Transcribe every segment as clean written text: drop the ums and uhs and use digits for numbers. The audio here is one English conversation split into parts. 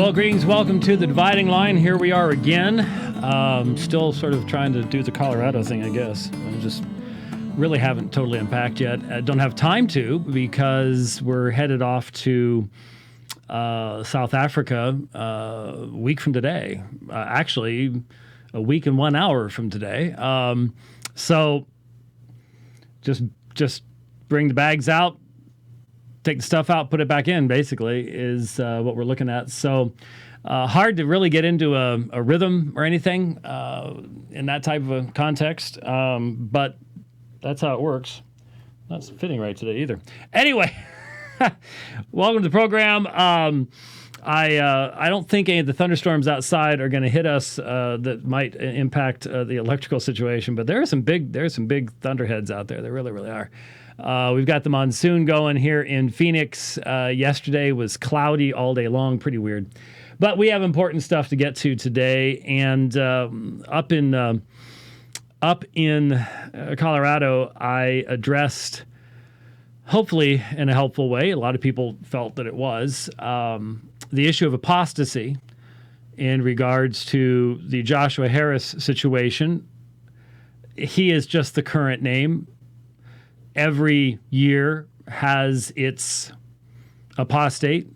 Well, greetings. Welcome to the Dividing Line. Here we are again. Still sort of trying to do the Colorado thing, I guess. I just really haven't totally unpacked yet. I don't have time to because we're headed off to South Africa a week from today. Actually, a week and 1 hour from today. So just bring the bags out, take the stuff out, put it back in, basically, is what we're looking at. So hard to really get into a rhythm or anything in that type of a context, but that's how it works. Not fitting right today either. Anyway, welcome to the program. I don't think any of the thunderstorms outside are going to hit us that might impact the electrical situation, but there are some big thunderheads out there. There really, really are. We've got the monsoon going here in Phoenix. Yesterday was cloudy all day long, pretty weird. But we have important stuff to get to today. And up in Colorado, I addressed, hopefully in a helpful way, a lot of people felt that it was, the issue of apostasy in regards to the Joshua Harris situation. He is just the current name. Every year has its apostate.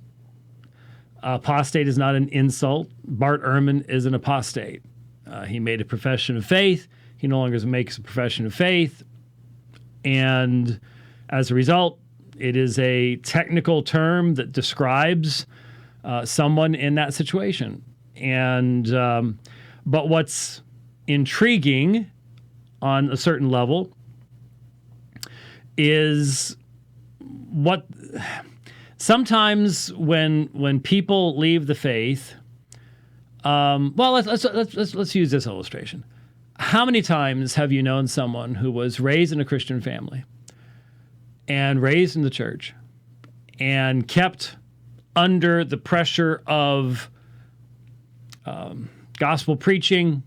Apostate is not an insult. Bart Ehrman is an apostate. He made a profession of faith. He no longer makes a profession of faith. And as a result, it is a technical term that describes someone in that situation. And but what's intriguing on a certain level is what sometimes when people leave the faith, well, let's use this illustration. How many times have you known someone who was raised in a Christian family and raised in the church and kept under the pressure of gospel preaching,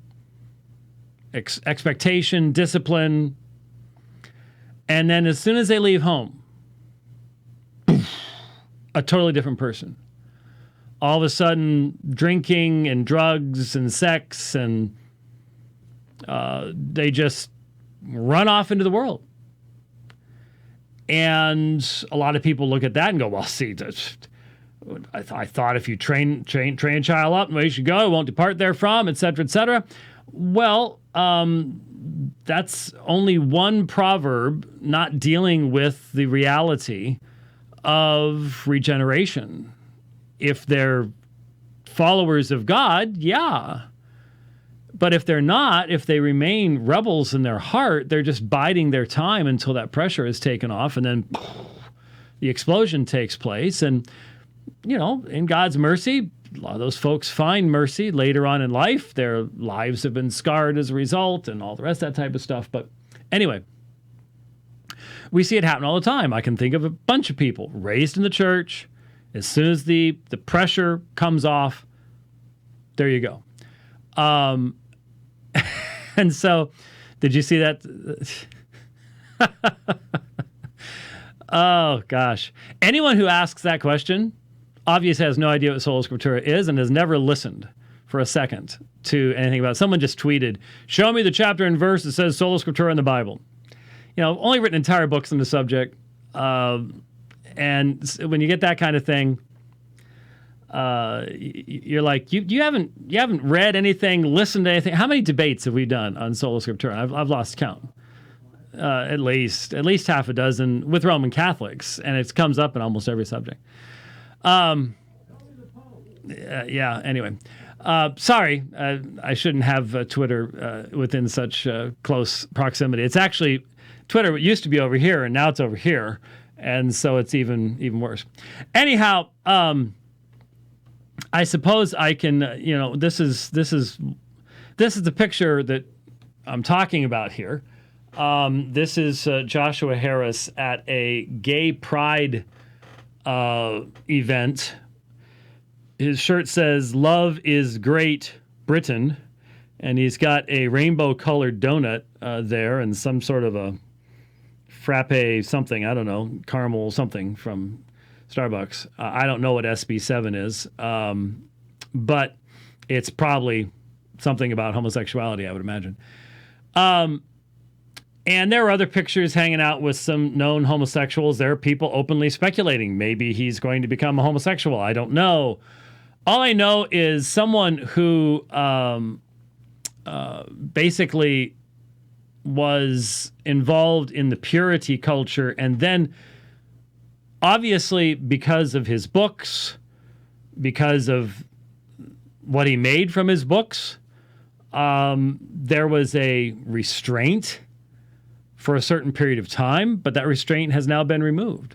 expectation, discipline, and then as soon as they leave home, a totally different person. All of a sudden, drinking and drugs and sex, and they just run off into the world. And a lot of people look at that and go, well, see, I thought if you train a child up in the way you should go, it won't depart therefrom, et cetera, et cetera. Well, that's only one proverb not dealing with the reality of regeneration. If they're followers of God, yeah. But if they're not, if they remain rebels in their heart, they're just biding their time until that pressure is taken off, and then the explosion takes place. And, you know, in God's mercy, a lot of those folks find mercy later on in life. Their lives have been scarred as a result and all the rest of that type of stuff. But anyway, we see it happen all the time. I can think of a bunch of people raised in the church. As soon as the pressure comes off, there you go. And so, did you see that? Oh, gosh. Anyone who asks that question obviously has no idea what Sola Scriptura is and has never listened for a second to anything about it. Someone just tweeted, show me the chapter and verse that says Sola Scriptura in the Bible. You know, I've only written entire books on the subject. And when you get that kind of thing, you're like, you haven't read anything, listened to anything. How many debates have we done on Sola Scriptura? I've lost count. At least half a dozen with Roman Catholics, and it comes up in almost every subject. Yeah. Anyway, sorry, I shouldn't have Twitter within such close proximity. It's actually Twitter used to be over here, and now it's over here, and so it's even worse. Anyhow, I suppose I can. This is the picture that I'm talking about here. This is Joshua Harris at a gay pride event. His shirt says, "Love is Great Britain," and he's got a rainbow-colored donut there and some sort of a frappe something, I don't know, caramel something from Starbucks. I don't know what SB7 is. but it's probably something about homosexuality, I would imagine. And there are other pictures hanging out with some known homosexuals. There are people openly speculating maybe he's going to become a homosexual. I don't know. All I know is someone who basically was involved in the purity culture, and then obviously because of his books, because of what he made from his books, there was a restraint for a certain period of time, but that restraint has now been removed.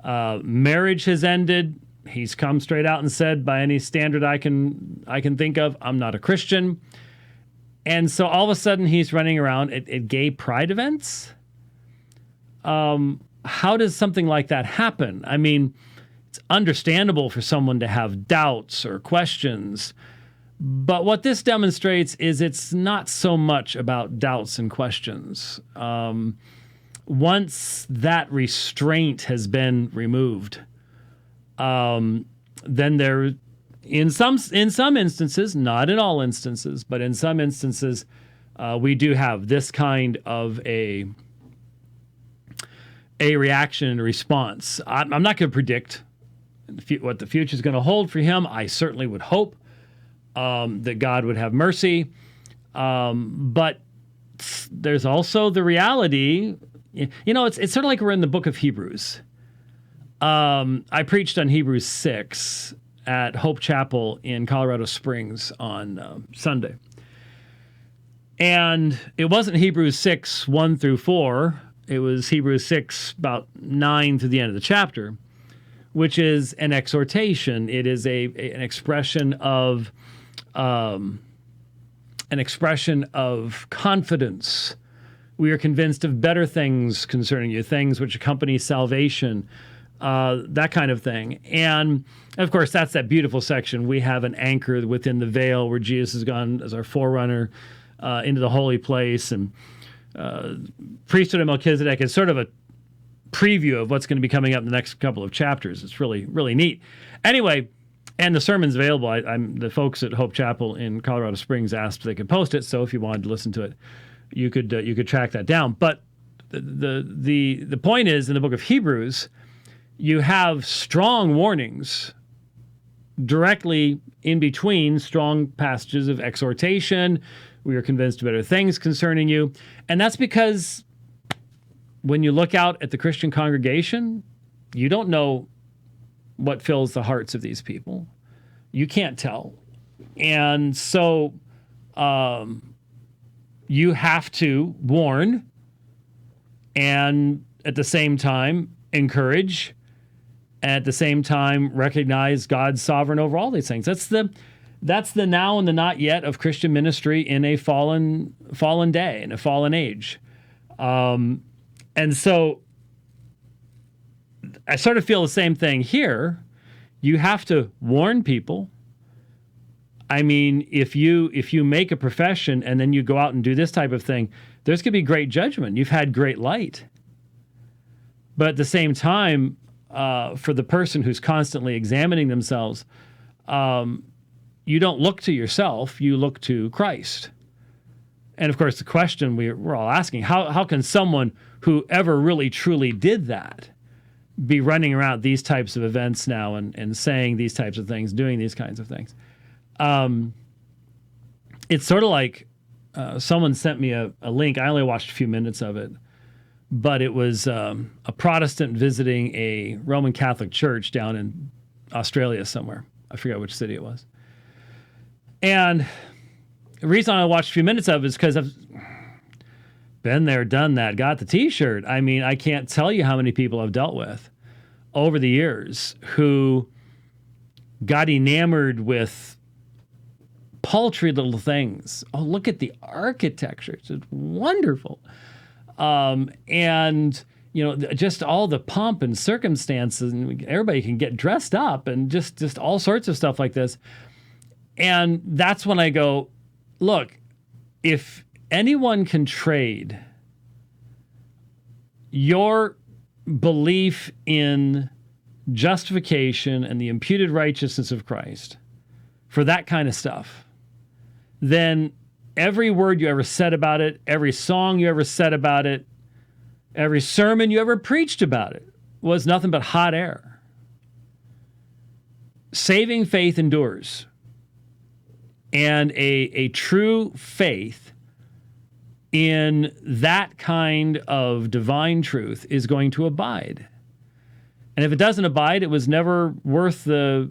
Marriage has ended. He's come straight out and said, by any standard I can think of, I'm not a Christian. And so all of a sudden he's running around at gay pride events. How does something like that happen? I mean, it's understandable for someone to have doubts or questions, but what this demonstrates is it's not so much about doubts and questions. Once that restraint has been removed, then there, in some instances, not in all instances, but in some instances, we do have this kind of a reaction and a response. I'm not going to predict what the future is going to hold for him. I certainly would hope that God would have mercy. But there's also the reality, it's sort of like we're in the book of Hebrews. I preached on Hebrews 6 at Hope Chapel in Colorado Springs on Sunday. And it wasn't Hebrews 6, 1 through 4. It was Hebrews 6, about 9 to the end of the chapter, which is an exhortation. It is an expression of confidence. We are convinced of better things concerning you, things which accompany salvation, that kind of thing. And of course, that's that beautiful section. We have an anchor within the veil where Jesus has gone as our forerunner into the holy place, and priesthood of Melchizedek is sort of a preview of what's going to be coming up in the next couple of chapters. It's really, really neat. Anyway, and the sermon's available. The folks at Hope Chapel in Colorado Springs asked if they could post it, so if you wanted to listen to it, you could track that down. But the point is, in the book of Hebrews, you have strong warnings directly in between strong passages of exhortation. We are convinced of better things concerning you. And that's because when you look out at the Christian congregation, you don't know what fills the hearts of these people. You can't tell. And so you have to warn and at the same time encourage, and at the same time recognize God's sovereign over all these things. That's the now and the not yet of Christian ministry in a fallen day, in a fallen age. And so I sort of feel the same thing here. You have to warn people. I mean, if you make a profession and then you go out and do this type of thing, there's going to be great judgment. You've had great light. But at the same time, for the person who's constantly examining themselves, you don't look to yourself, you look to Christ. And of course, the question we're all asking, how can someone who ever really truly did that be running around these types of events now and saying these types of things, doing these kinds of things? It's sort of like someone sent me a link. I only watched a few minutes of it, but it was a Protestant visiting a Roman Catholic church down in Australia somewhere. I forget which city it was. And the reason I watched a few minutes of it is because I've been there, done that, got the T-shirt. I mean, I can't tell you how many people I've dealt with over the years who got enamored with paltry little things. Oh, look at the architecture. It's wonderful. And, just all the pomp and circumstances, and everybody can get dressed up and just all sorts of stuff like this. And that's when I go, look, if anyone can trade your belief in justification and the imputed righteousness of Christ for that kind of stuff, then every word you ever said about it, every song you ever said about it, every sermon you ever preached about it was nothing but hot air. Saving faith endures. And a true faith in that kind of divine truth is going to abide. And if it doesn't abide, it was never worth the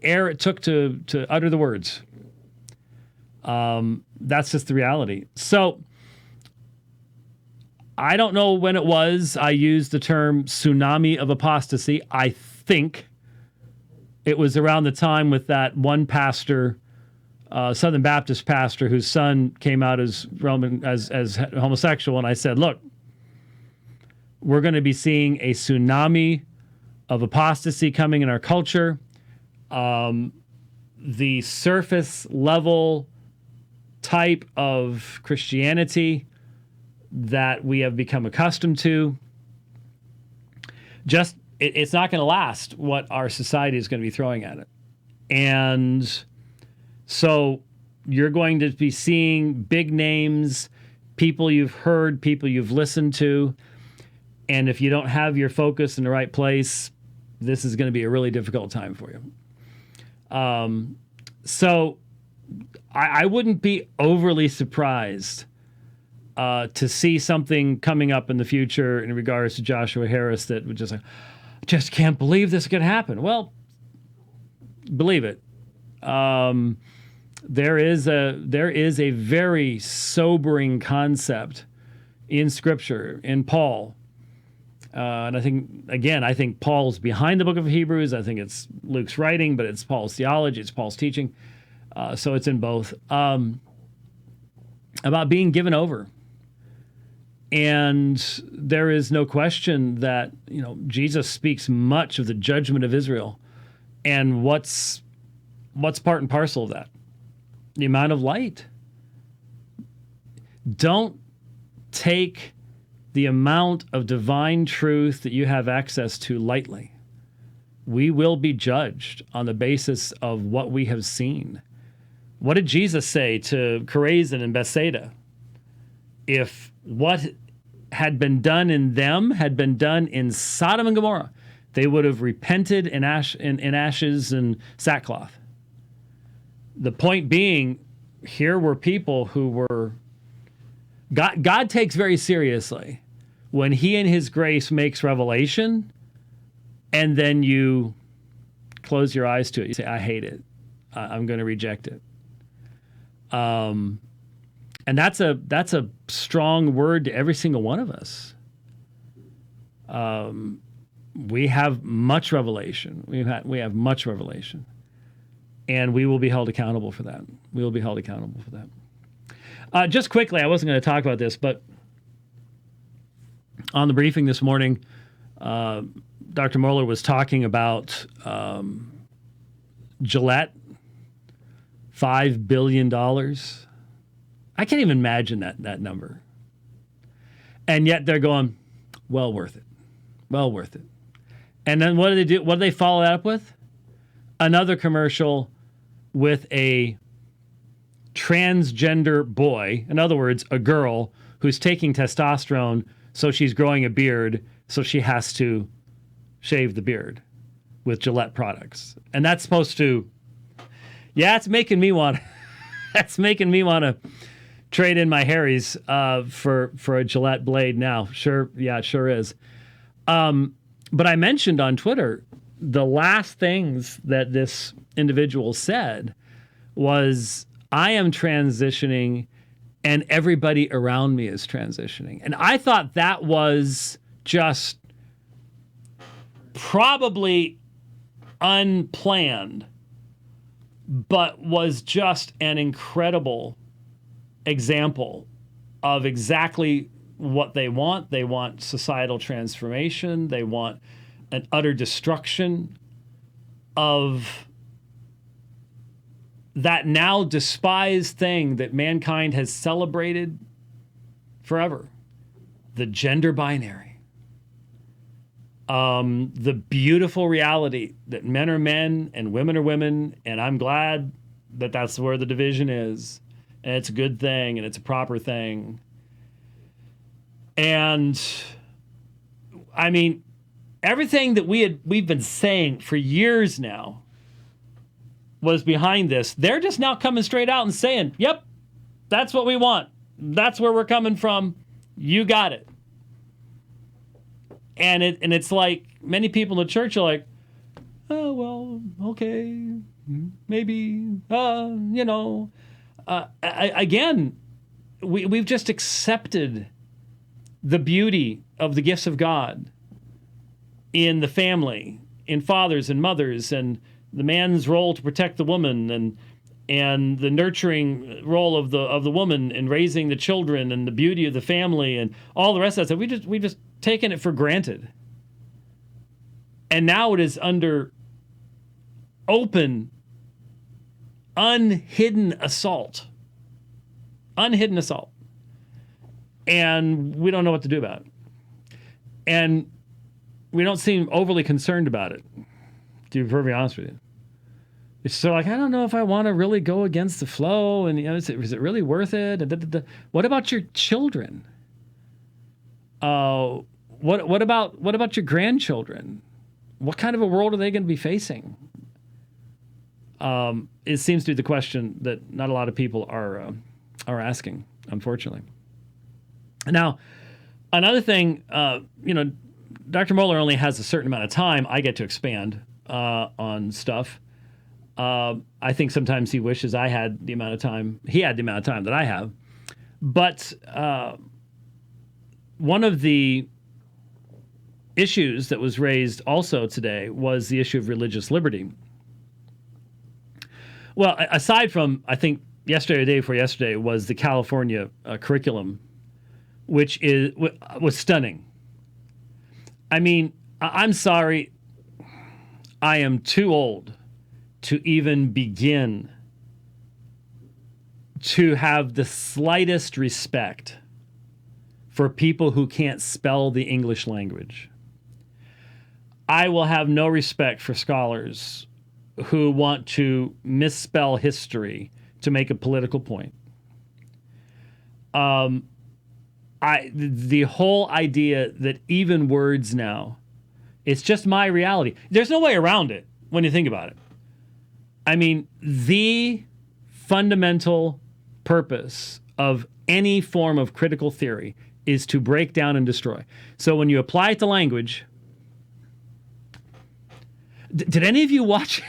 air it took to utter the words. That's just the reality. So I don't know when it was I used the term tsunami of apostasy. I think it was around the time with that one pastor, Southern Baptist pastor, whose son came out as homosexual, and I said, look, we're going to be seeing a tsunami of apostasy coming in our culture. The surface level type of Christianity that we have become accustomed to, it's not going to last what our society is going to be throwing at it. And so you're going to be seeing big names, people you've heard, people you've listened to. And if you don't have your focus in the right place, this is going to be a really difficult time for you. So I wouldn't be overly surprised to see something coming up in the future in regards to Joshua Harris that would just can't believe this could happen. Well, believe it. There is a very sobering concept in Scripture, in Paul. And I think Paul's behind the book of Hebrews. I think it's Luke's writing, but it's Paul's theology, it's Paul's teaching. So it's in both. About being given over. And there is no question that, Jesus speaks much of the judgment of Israel. And what's part and parcel of that? The amount of light. Don't take the amount of divine truth that you have access to lightly. We will be judged on the basis of what we have seen. What did Jesus say to Chorazin and Bethsaida? If what had been done in them had been done in Sodom and Gomorrah, they would have repented in ashes and sackcloth. The point being, here were people who were... God takes very seriously when he in his grace makes revelation, and then you close your eyes to it. You say, I hate it. I'm going to reject it. And that's a strong word to every single one of us. We have much revelation. We have much revelation. And we will be held accountable for that. We will be held accountable for that. Just quickly, I wasn't going to talk about this, but on the briefing this morning, Dr. Moeller was talking about Gillette, $5 billion. I can't even imagine that number. And yet they're going, well worth it. Well worth it. And then what do they do? What do they follow that up with? Another commercial with a transgender boy, in other words, a girl who's taking testosterone, so she's growing a beard, so she has to shave the beard with Gillette products. And that's supposed to, it's making me want to trade in my Harry's for a Gillette blade now. Sure, yeah, it sure is. But I mentioned on Twitter, the last things that this individual said was, I am transitioning and everybody around me is transitioning. And I thought that was just probably unplanned, but was just an incredible example of exactly what they want. They want societal transformation. They want an utter destruction of that now despised thing that mankind has celebrated forever, the gender binary. The beautiful reality that men are men and women are women, and I'm glad that that's where the division is, and it's a good thing, and it's a proper thing. And I mean, everything that we've been saying for years now was behind this. They're just now coming straight out and saying, yep, that's what we want. That's where we're coming from. You got it. And it's like many people in the church are like, oh, well, okay, maybe, again, we've just accepted the beauty of the gifts of God in the family, in fathers and mothers, and the man's role to protect the woman, and the nurturing role of the woman in raising the children, and the beauty of the family, and all the rest of that stuff. We just taken it for granted. And now it is under open, unhidden assault. Unhidden assault. And we don't know what to do about it. And we don't seem overly concerned about it, to be perfectly honest with you. It's so like, I don't know if I want to really go against the flow, and is it really worth it? What about your children? What about your grandchildren? What kind of a world are they going to be facing? It seems to be the question that not a lot of people are asking, unfortunately. Now, another thing, Dr. Mohler only has a certain amount of time. I get to expand on stuff. I think sometimes he wishes I had the amount of time. He had the amount of time that I have. But one of the issues that was raised also today was the issue of religious liberty. Well, aside from, I think, yesterday or the day before yesterday was the California curriculum, which was stunning. I mean, I'm sorry, I am too old to even begin to have the slightest respect for people who can't spell the English language. I will have no respect for scholars who want to misspell history to make a political point. The whole idea that even words now, it's just my reality. There's no way around it when you think about it. I mean, the fundamental purpose of any form of critical theory is to break down and destroy. So when you apply it to language, did any of you watch?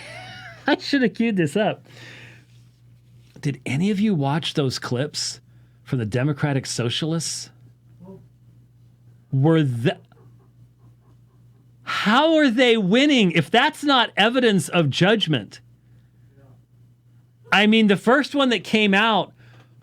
I should have queued this up. Did any of you watch those clips from the Democratic Socialists? How are they winning if that's not evidence of judgment? I mean, the first one that came out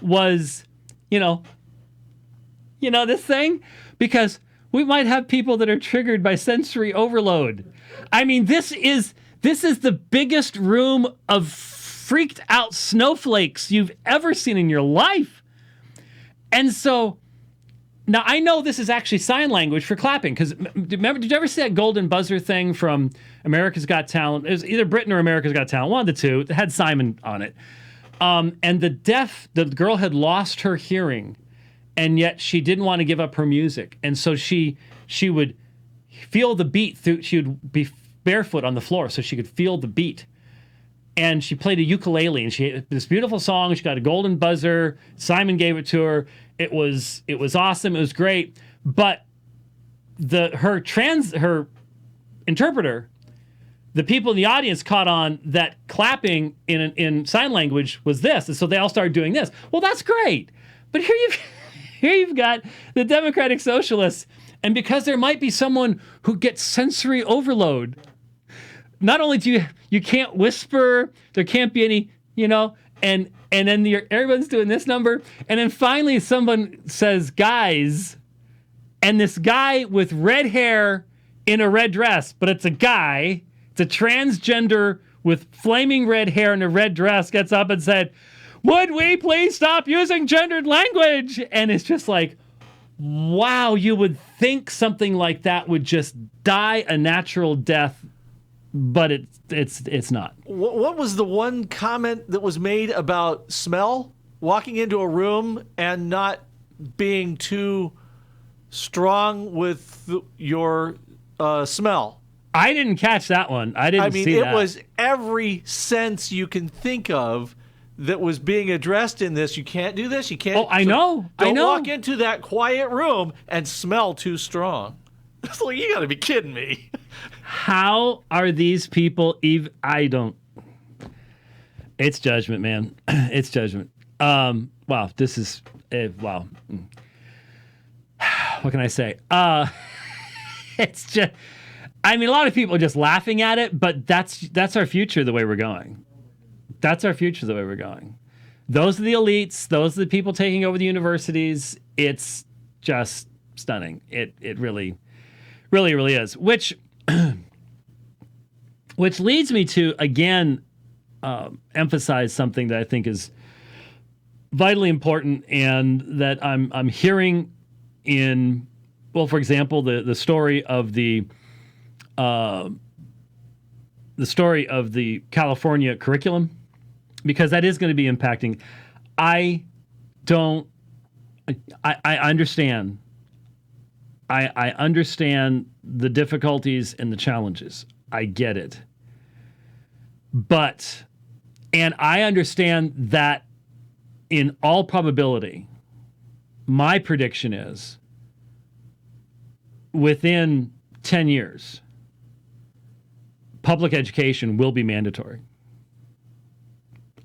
was, this thing, because we might have people that are triggered by sensory overload. I mean, this is the biggest room of freaked out snowflakes you've ever seen in your life. And so now I know this is actually sign language for clapping, because remember, did you ever see that golden buzzer thing from America's Got Talent? It was either Britain or America's Got Talent, one of the two. It had Simon on it. And the girl had lost her hearing, and yet she didn't want to give up her music. And so she would feel the beat through, she would be barefoot on the floor so she could feel the beat. And she played a ukulele, and she had this beautiful song. She got a golden buzzer. Simon gave it to her. It was awesome. It was great. But her interpreter, the people in the audience caught on that clapping in sign language was this, and so they all started doing this. Well, that's great. But here you've got the Democratic Socialists, and because there might be someone who gets sensory overload, not only do you can't whisper, there can't be any, and then everyone's doing this number, and then finally someone says guys, and this guy with red hair in a red dress, but it's a guy, it's a transgender with flaming red hair and a red dress, gets up and said, "Would we please stop using gendered language?" And it's just like, wow, you would think something like that would just die a natural death but it's not. What was the one comment that was made about smell? Walking into a room and not being too strong with your smell. I didn't catch that one. I didn't see that. It was every sense you can think of that was being addressed in this. You can't do this. You can't. Oh, I know. Don't walk into that quiet room and smell too strong. It's like, you got to be kidding me. How are these people even? I don't. It's judgment, man. It's judgment. Wow. This is wow. What can I say? It's just. I mean, a lot of people are just laughing at it, but that's our future. The way we're going. That's our future. The way we're going. Those are the elites. Those are the people taking over the universities. It's just stunning. It really is. Which leads me to again emphasize something that I think is vitally important, and that I'm hearing in, well, for example, the story of the California curriculum, because that is going to be impacting. I understand. I understand the difficulties and the challenges. I get it. And I understand that in all probability, my prediction is within 10 years, public education will be mandatory.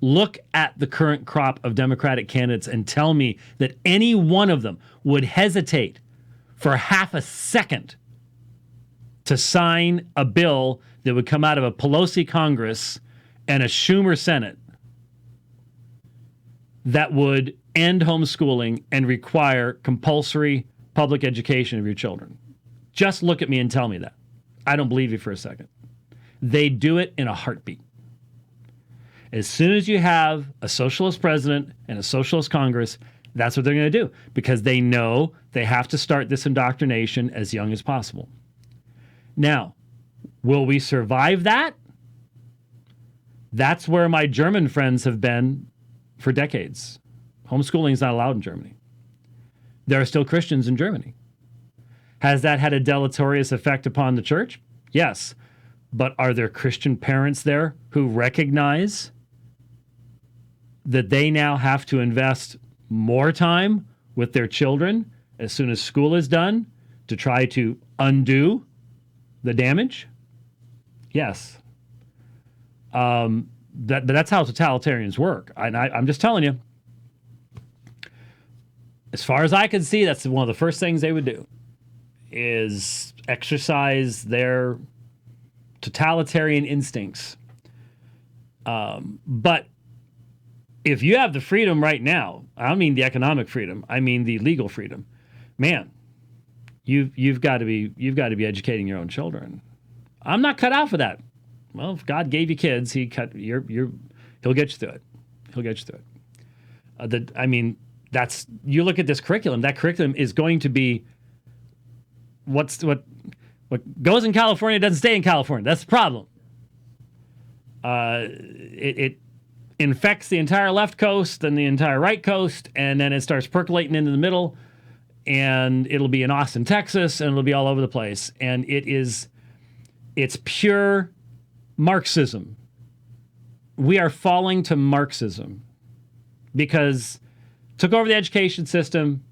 Look at the current crop of Democratic candidates and tell me that any one of them would hesitate for half a second to sign a bill that would come out of a Pelosi Congress and a Schumer Senate that would end homeschooling and require compulsory public education of your children. Just look at me and tell me that. I don't believe you for a second. They do it in a heartbeat. As soon as you have a socialist president and a socialist Congress, that's what they're going to do, because they know they have to start this indoctrination as young as possible. Now, will we survive that? That's where my German friends have been for decades. Homeschooling is not allowed in Germany. There are still Christians in Germany. Has that had a deleterious effect upon the church? Yes. But are there Christian parents there who recognize that they now have to invest more time with their children as soon as school is done to try to undo the damage? Yes. That's how totalitarians work. I'm just telling you. As far as I can see, that's one of the first things they would do, is exercise their totalitarian instincts. But if you have the freedom right now, I don't mean the economic freedom, I mean the legal freedom, man, you've got to be educating your own children. I'm not cut out for that. Well, if God gave you kids, he'll get you through it. He'll get you through it. You look at this curriculum. That curriculum is going to be what goes in California doesn't stay in California. That's the problem. It infects the entire left coast and the entire right coast, and then it starts percolating into the middle, and it'll be in Austin, Texas, and it'll be all over the place. And it's pure Marxism. We are falling to Marxism because took over the education system.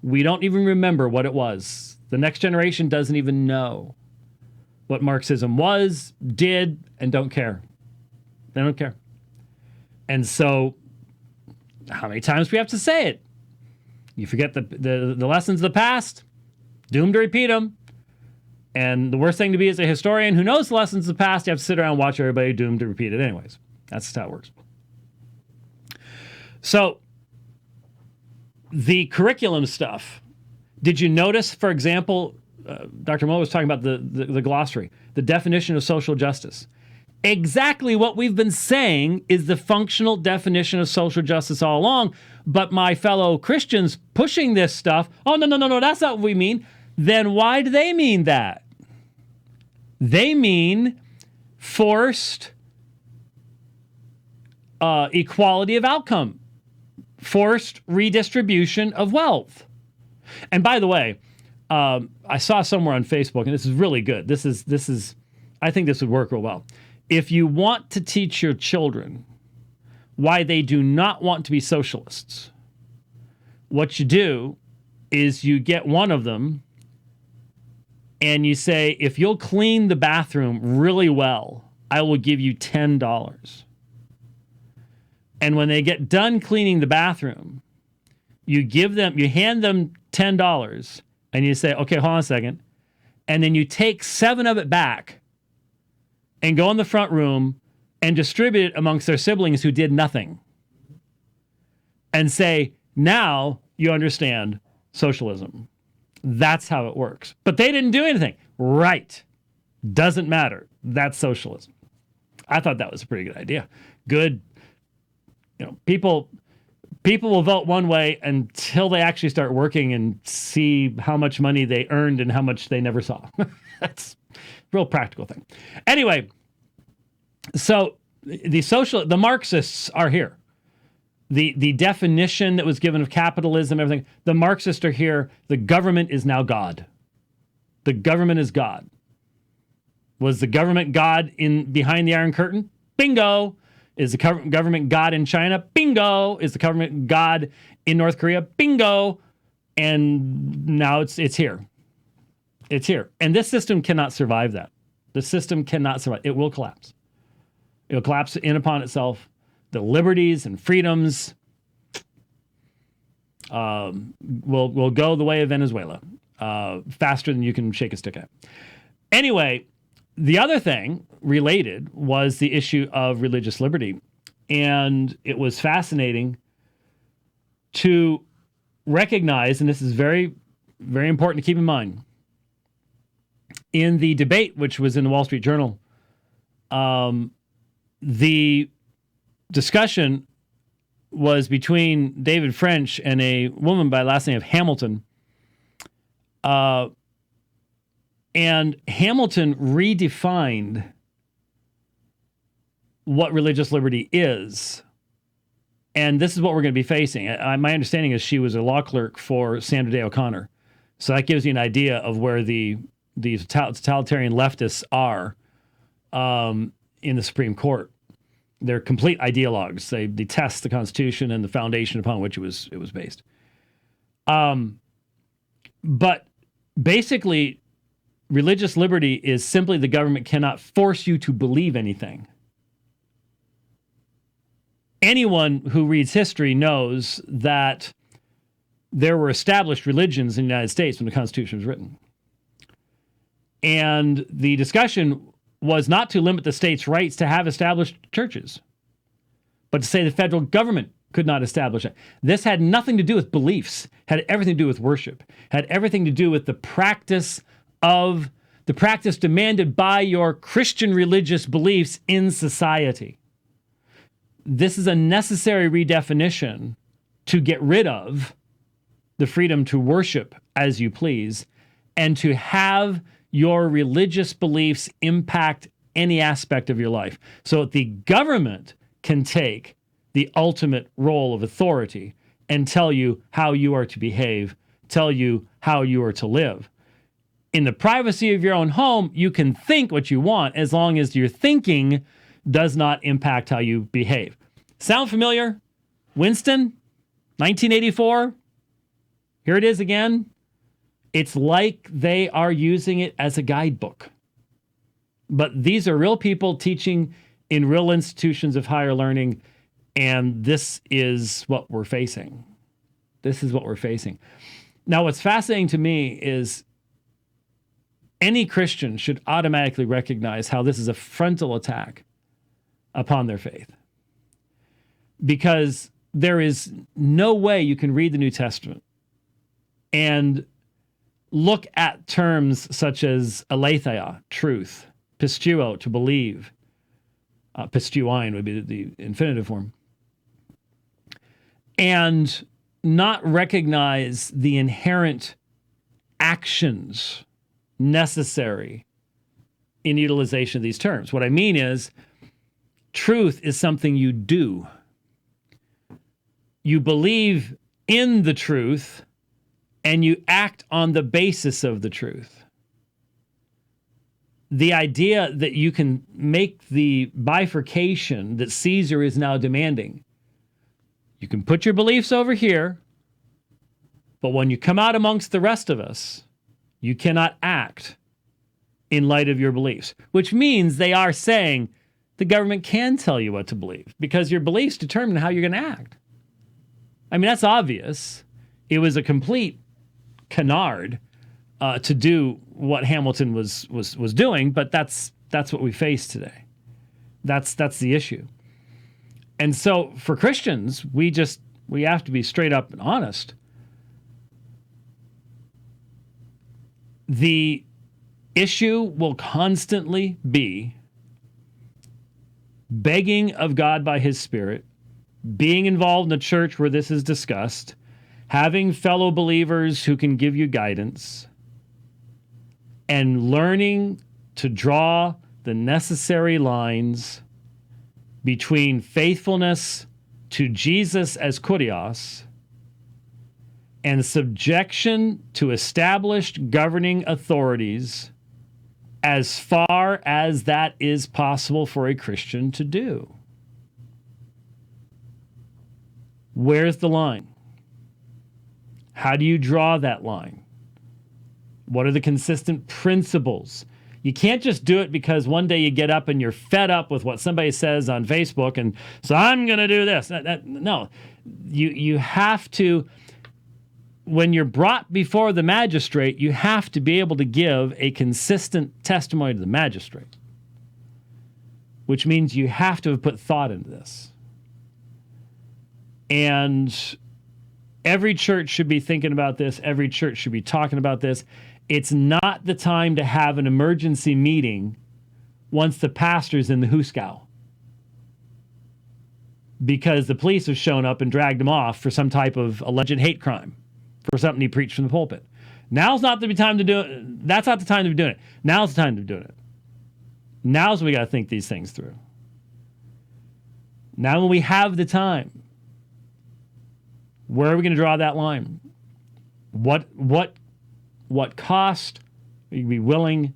We don't even remember what it was. The next generation doesn't even know what Marxism was, did, and don't care. They don't care. And so, how many times do we have to say it? You forget the lessons of the past, doomed to repeat them. And the worst thing to be as a historian who knows the lessons of the past, you have to sit around and watch everybody doomed to repeat it anyways. That's just how it works. So, the curriculum stuff. Did you notice, for example, Dr. Mo was talking about the glossary, the definition of social justice. Exactly what we've been saying is the functional definition of social justice all along, but my fellow Christians pushing this stuff, oh, no, that's not what we mean. Then why do they mean that? They mean forced equality of outcome, forced redistribution of wealth. And by the way, I saw somewhere on Facebook, and this is really good. This is, I think this would work real well. If you want to teach your children why they do not want to be socialists, what you do is you get one of them and you say, if you'll clean the bathroom really well, I will give you $10. And when they get done cleaning the bathroom, you hand them $10 and you say, okay, hold on a second. And then you take 7 of it back and go in the front room and distribute it amongst their siblings who did nothing. And say, now you understand socialism. That's how it works. But they didn't do anything. Right. Doesn't matter. That's socialism. I thought that was a pretty good idea. Good. People will vote one way until they actually start working and see how much money they earned and how much they never saw. That's a real practical thing. Anyway, so the Marxists are here. The definition that was given of capitalism, everything, the Marxists are here. The government is now God. The government is God. Was the government God behind the Iron Curtain? Bingo. Is the government God in China? Bingo. Is the government God in North Korea? Bingo. And now it's here. It's here. And this system cannot survive that. The system cannot survive. It will collapse. It will collapse in upon itself. The liberties and freedoms will go the way of Venezuela faster than you can shake a stick at. Anyway, the other thing related was the issue of religious liberty. And it was fascinating to recognize, and this is very, very important to keep in mind, in the debate, which was in the Wall Street Journal, the discussion was between David French and a woman by the last name of Hamilton. And Hamilton redefined what religious liberty is. And this is what we're going to be facing. My understanding is she was a law clerk for Sandra Day O'Connor. So that gives you an idea of where the totalitarian leftists are in the Supreme Court. They're complete ideologues. They detest the Constitution and the foundation upon which it was based. But basically, religious liberty is simply the government cannot force you to believe anything. Anyone who reads history knows that there were established religions in the United States when the Constitution was written. And the discussion was not to limit the states' rights to have established churches, but to say the federal government could not establish it. This had nothing to do with beliefs, had everything to do with worship, had everything to do with the practice demanded by your Christian religious beliefs in society. This is a necessary redefinition to get rid of the freedom to worship as you please and to have your religious beliefs impact any aspect of your life. So the government can take the ultimate role of authority and tell you how you are to behave, tell you how you are to live. In the privacy of your own home, you can think what you want as long as your thinking does not impact how you behave. Sound familiar? Winston, 1984. Here it is again. It's like they are using it as a guidebook. But these are real people teaching in real institutions of higher learning, and this is what we're facing. This is what we're facing. Now, what's fascinating to me is any Christian should automatically recognize how this is a frontal attack upon their faith. Because there is no way you can read the New Testament and look at terms such as aletheia, truth, pistuo, to believe, pistuein would be the infinitive form, and not recognize the inherent actions necessary in utilization of these terms. What I mean is, truth is something you do. You believe in the truth and you act on the basis of the truth. The idea that you can make the bifurcation that Caesar is now demanding. You can put your beliefs over here, but when you come out amongst the rest of us, you cannot act in light of your beliefs, which means they are saying the government can tell you what to believe because your beliefs determine how you're going to act. I mean, that's obvious. It was a complete canard to do what Hamilton was doing, but that's what we face today. That's the issue. And so for Christians, we have to be straight up and honest. The issue will constantly be begging of God by His Spirit, being involved in a church where this is discussed, having fellow believers who can give you guidance, and learning to draw the necessary lines between faithfulness to Jesus as kurios and subjection to established governing authorities as far as that is possible for a Christian to do. Where's the line? How do you draw that line? What are the consistent principles? You can't just do it because one day you get up and you're fed up with what somebody says on Facebook and so I'm going to do this. No, you have to, when you're brought before the magistrate, you have to be able to give a consistent testimony to the magistrate, which means you have to have put thought into this. And every church should be thinking about this. Every church should be talking about this. It's not the time to have an emergency meeting once the pastor's in the hoosegow because the police have shown up and dragged him off for some type of alleged hate crime for something he preached from the pulpit. Now's not the time to do it. That's not the time to be doing it. Now's the time to be doing it. Now's when we got to think these things through. Now when we have the time, where are we going to draw that line? What cost are you be willing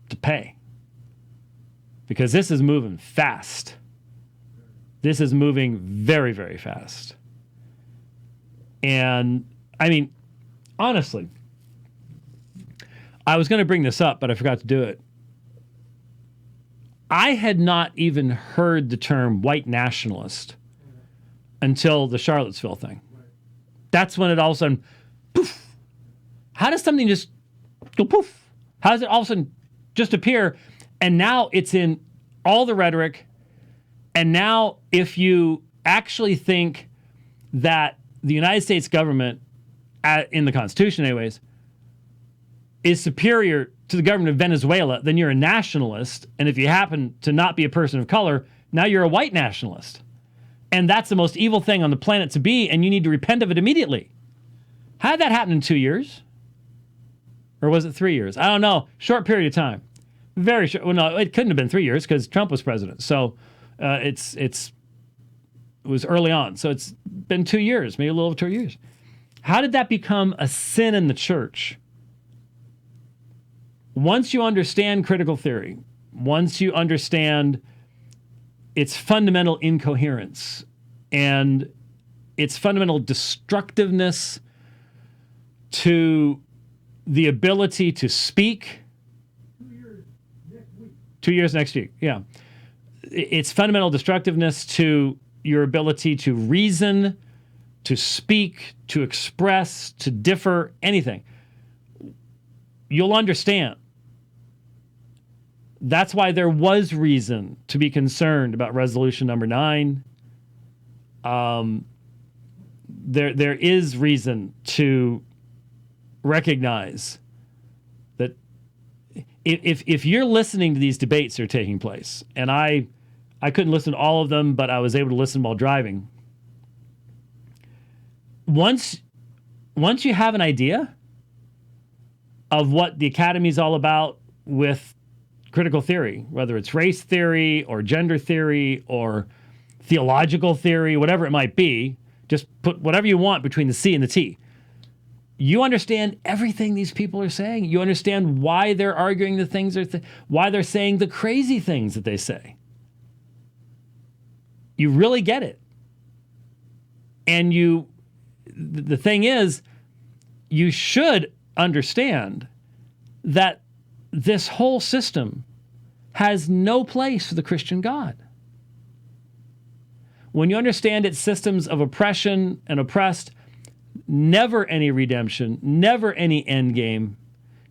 to pay? Because this is moving fast. This is moving very, very fast. And, I mean, honestly, I was going to bring this up, but I forgot to do it. I had not even heard the term white nationalist until the Charlottesville thing. That's when it all of a sudden, poof. How does something just go poof? How does it all of a sudden just appear? And now it's in all the rhetoric. And now if you actually think that the United States government, in the Constitution anyways, is superior to the government of Venezuela, then you're a nationalist. And if you happen to not be a person of color, now you're a white nationalist. And that's the most evil thing on the planet to be, and you need to repent of it immediately. How did that happen in 2 years? Or was it 3 years? I don't know. Short period of time. Very short. Well, no, it couldn't have been 3 years because Trump was president. So it was early on. So it's been 2 years, maybe a little over 2 years. How did that become a sin in the church? Once you understand critical theory, once you understand its fundamental incoherence and its fundamental destructiveness to the ability to speak. 2 years next week, yeah. Its fundamental destructiveness to your ability to reason, to speak, to express, to differ, anything. You'll understand. That's why there was reason to be concerned about resolution number 9. There is reason to recognize that if you're listening to these debates that are taking place, and I couldn't listen to all of them, but I was able to listen while driving. Once you have an idea of what the academy is all about with critical theory, whether it's race theory or gender theory or theological theory, whatever it might be, just put whatever you want between the C and the T. You understand everything these people are saying. You understand why they're arguing the things, why they're saying the crazy things that they say. You really get it. And the thing is, you should understand that this whole system has no place for the Christian God. When you understand its systems of oppression and oppressed, never any redemption, never any end game,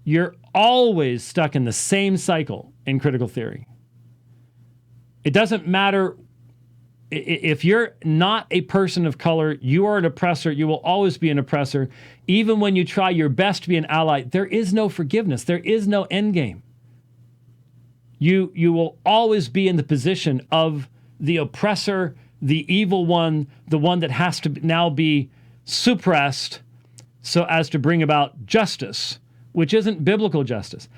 you're always stuck in the same cycle in critical theory. It doesn't matter if you're not a person of color, you are an oppressor. You will always be an oppressor. Even when you try your best to be an ally, there is no forgiveness. There is no end game. You will always be in the position of the oppressor, the evil one, the one that has to now be suppressed so as to bring about justice, which isn't biblical justice.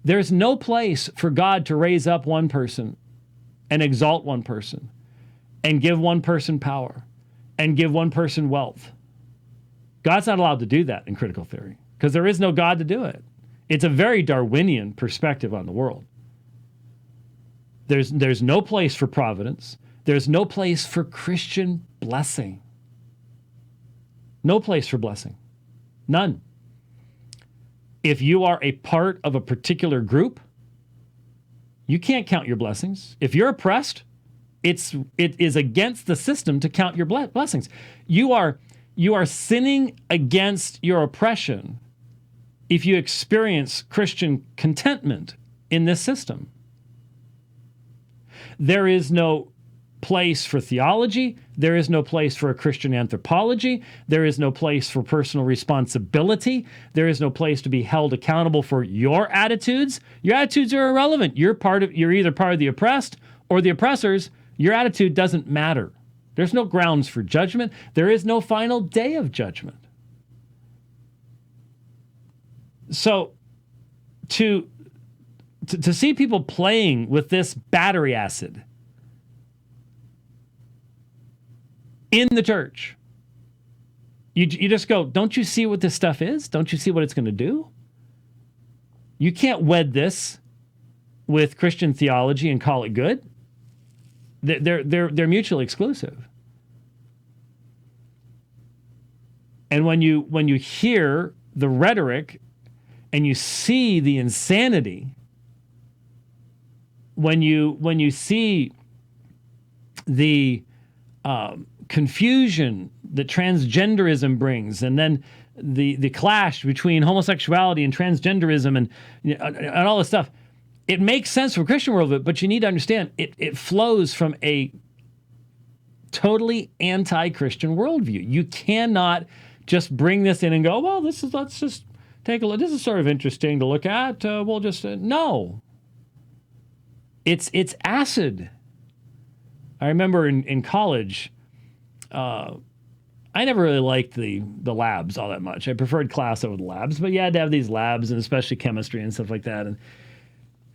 There's no place for God to raise up one person and exalt one person and give one person power and give one person wealth. God's not allowed to do that in critical theory because there is no God to do it. It's a very Darwinian perspective on the world. There's no place for providence. There's no place for Christian blessing. No place for blessing. None. If you are a part of a particular group, you can't count your blessings. If you're oppressed, it is against the system to count your blessings. You are sinning against your oppression if you experience Christian contentment in this system. There is no place for theology. There is no place for a Christian anthropology. There is no place for personal responsibility. There is no place to be held accountable for your attitudes. Your attitudes are irrelevant. You're either part of the oppressed or the oppressors. Your attitude doesn't matter. There's no grounds for judgment. There is no final day of judgment. So to see people playing with this battery acid in the church, you just go, don't you see what this stuff is? Don't you see what it's going to do? You can't wed this with Christian theology and call it good. They're mutually exclusive. And when you hear the rhetoric and you see the insanity, when you see the confusion that transgenderism brings, and then the clash between homosexuality and transgenderism and all this stuff, it makes sense for Christian worldview, but you need to understand it flows from a totally anti-Christian worldview. You cannot just bring this in and go, well, let's just take a look. This is sort of interesting to look at. We'll just no. It's acid. I remember in college, I never really liked the labs all that much. I preferred class over the labs, but you had to have these labs, and especially chemistry and stuff like that.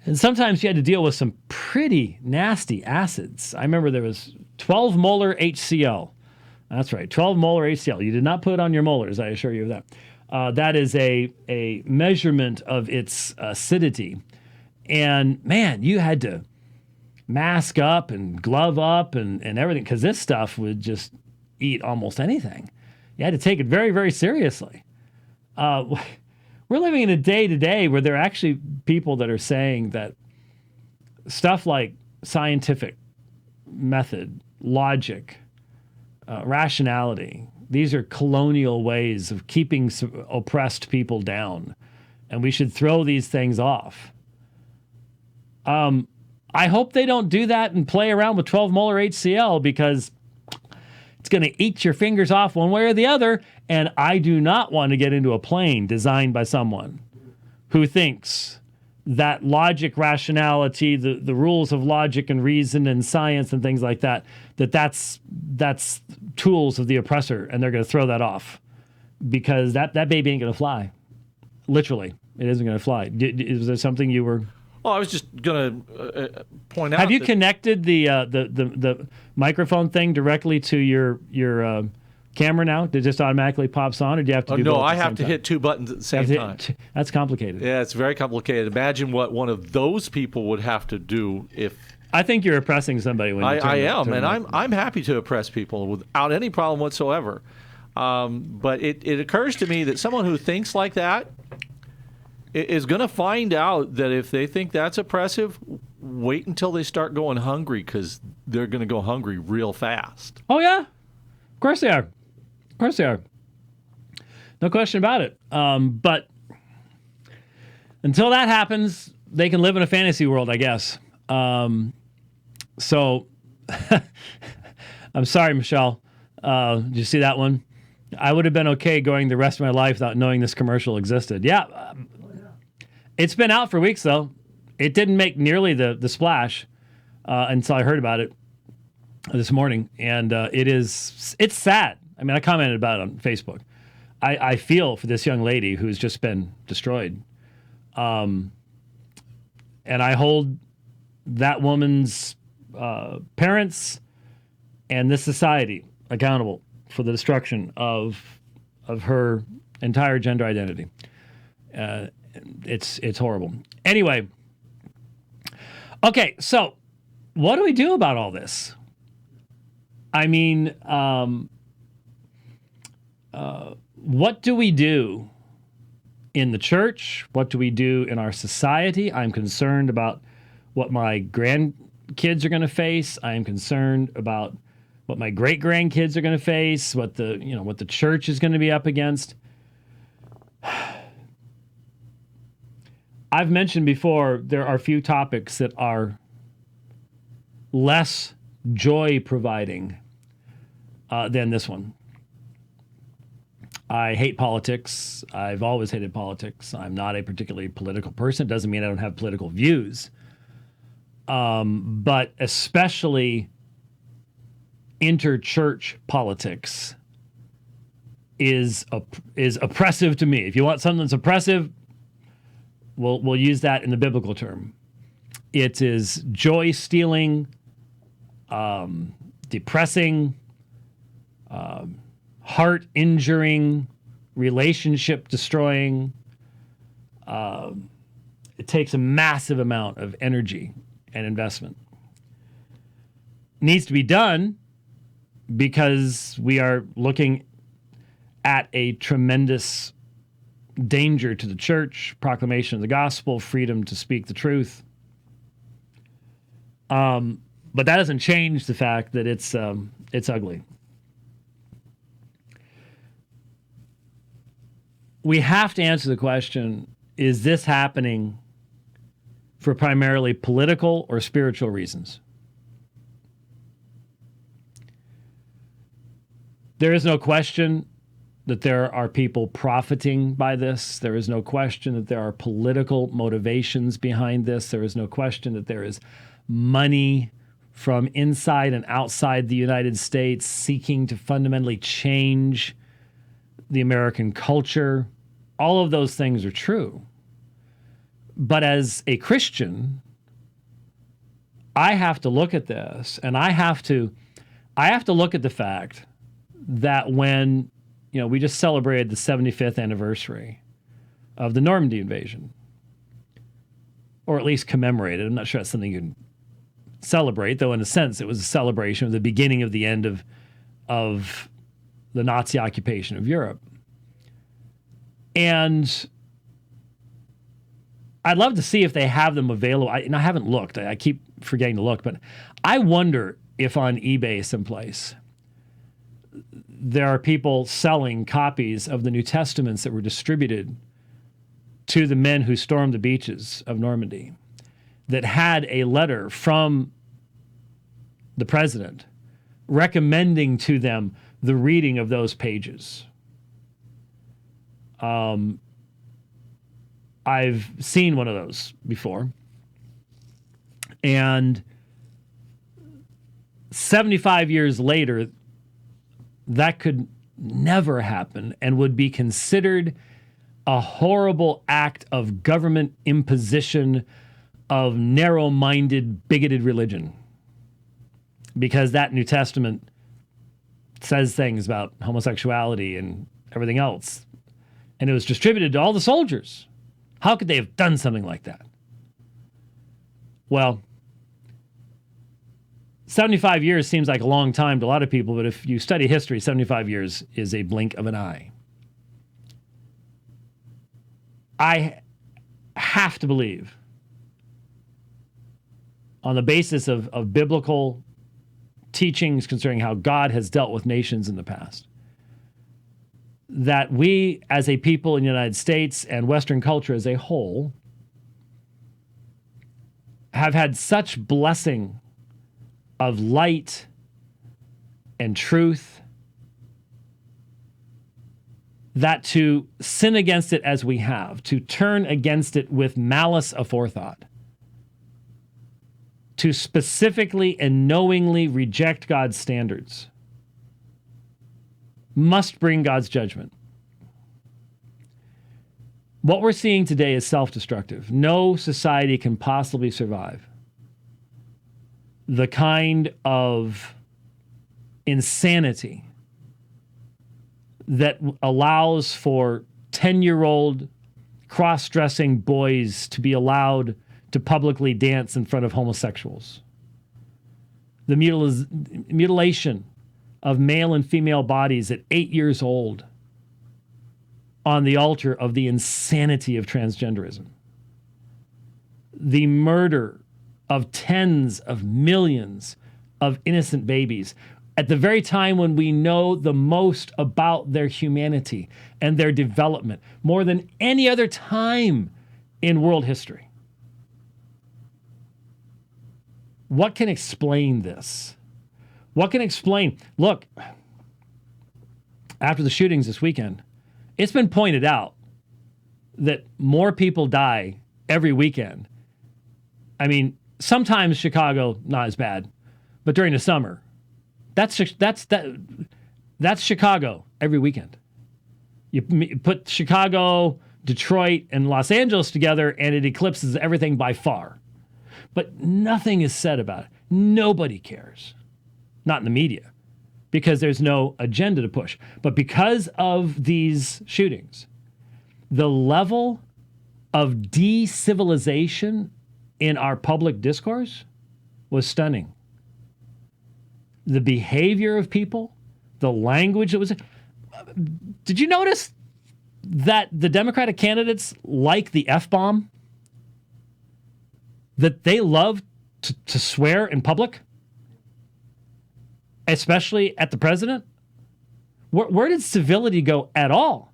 And sometimes you had to deal with some pretty nasty acids. I remember there was 12 molar HCl. That's right, 12 molar HCl. You did not put it on your molars, I assure you of that. That is a measurement of its acidity. And man, you had to mask up and glove up and everything, because this stuff would just eat almost anything. You had to take it very, very seriously. We're living in a day today where there are actually people that are saying that stuff like scientific method, logic, rationality, these are colonial ways of keeping oppressed people down, and we should throw these things off. I hope they don't do that and play around with 12 molar HCl, because it's going to eat your fingers off one way or the other, and I do not want to get into a plane designed by someone who thinks that logic, rationality, the rules of logic and reason and science and things like that, that's tools of the oppressor, and they're going to throw that off, because that baby ain't going to fly. Literally, it isn't going to fly. Is there something you were... Oh, I was just going to point out. Have you that- connected the microphone thing directly to your camera now? It just automatically pops on, or do you have to do both No, at I the have same to time? hit two buttons at the same time. That's complicated. Yeah, it's very complicated. Imagine what one of those people would have to do if I think you're oppressing somebody when you turn I the- am, turn and the- I'm happy to oppress people without any problem whatsoever. But it occurs to me that someone who thinks like that is going to find out that if they think that's oppressive, wait until they start going hungry, because they're going to go hungry real fast. Oh yeah, of course they are. Of course they are. No question about it. But until that happens, they can live in a fantasy world, I guess. So I'm sorry, Michelle. Did you see that one? I would have been okay going the rest of my life without knowing this commercial existed. Yeah. It's been out for weeks, though. It didn't make nearly the splash until I heard about it this morning. And it's sad. I mean, I commented about it on Facebook. I feel for this young lady who's just been destroyed. And I hold that woman's parents and this society accountable for the destruction of her entire gender identity. It's horrible. Anyway, okay, so what do we do about all this? I mean, what do we do in the church? What do we do in our society? I'm concerned about what my grandkids are going to face. I am concerned about what my great grandkids are going to face. What the church is going to be up against. I've mentioned before there are few topics that are less joy providing than this one. I hate politics. I've always hated politics. I'm not a particularly political person. Doesn't mean I don't have political views. But especially interchurch politics is oppressive to me. If you want something that's oppressive, we'll use that in the biblical term. It is joy stealing, depressing, heart injuring, relationship destroying. It takes a massive amount of energy and investment. Needs to be done because we are looking at a tremendous danger to the church, proclamation of the gospel, freedom to speak the truth. But that doesn't change the fact that it's ugly. We have to answer the question, is this happening for primarily political or spiritual reasons? There is no question that there are people profiting by this. There is no question that there are political motivations behind this. There is no question that there is money from inside and outside the United States seeking to fundamentally change the American culture. All of those things are true. But as a Christian, I have to look at this, and I have to look at the fact that when, we just celebrated the 75th anniversary of the Normandy invasion, or at least commemorated. I'm not sure that's something you can celebrate, though in a sense it was a celebration of the beginning of the end of the Nazi occupation of Europe. And I'd love to see if they have them available. I haven't looked. I keep forgetting to look, but I wonder if on eBay someplace there are people selling copies of the New Testaments that were distributed to the men who stormed the beaches of Normandy that had a letter from the president recommending to them the reading of those pages. I've seen one of those before. And 75 years later, that could never happen and would be considered a horrible act of government imposition of narrow-minded, bigoted religion, because that New Testament says things about homosexuality and everything else, and it was distributed to all the soldiers. How could they have done something like that? Well, 75 years seems like a long time to a lot of people, but if you study history, 75 years is a blink of an eye. I have to believe, on the basis of biblical teachings concerning how God has dealt with nations in the past, that we as a people in the United States and Western culture as a whole have had such blessing of light and truth that to sin against it as we have, to turn against it with malice aforethought, to specifically and knowingly reject God's standards, must bring God's judgment. What we're seeing today is self-destructive. No society can possibly survive the kind of insanity that allows for 10-year-old cross-dressing boys to be allowed to publicly dance in front of homosexuals. The mutilation of male and female bodies at 8 years old on the altar of the insanity of transgenderism. The murder of tens of millions of innocent babies at the very time when we know the most about their humanity and their development, more than any other time in world history. What can explain this? What can explain? Look, after the shootings this weekend, it's been pointed out that more people die every weekend. I mean, sometimes Chicago, not as bad, but during the summer, that's Chicago every weekend. You put Chicago, Detroit, and Los Angeles together, and it eclipses everything by far. But nothing is said about it. Nobody cares. Not in the media, because there's no agenda to push. But because of these shootings, the level of de-civilization in our public discourse was stunning. The behavior of people, the language that was... Did you notice that the Democratic candidates like the F-bomb? That they love to swear in public? Especially at the president? Where did civility go at all?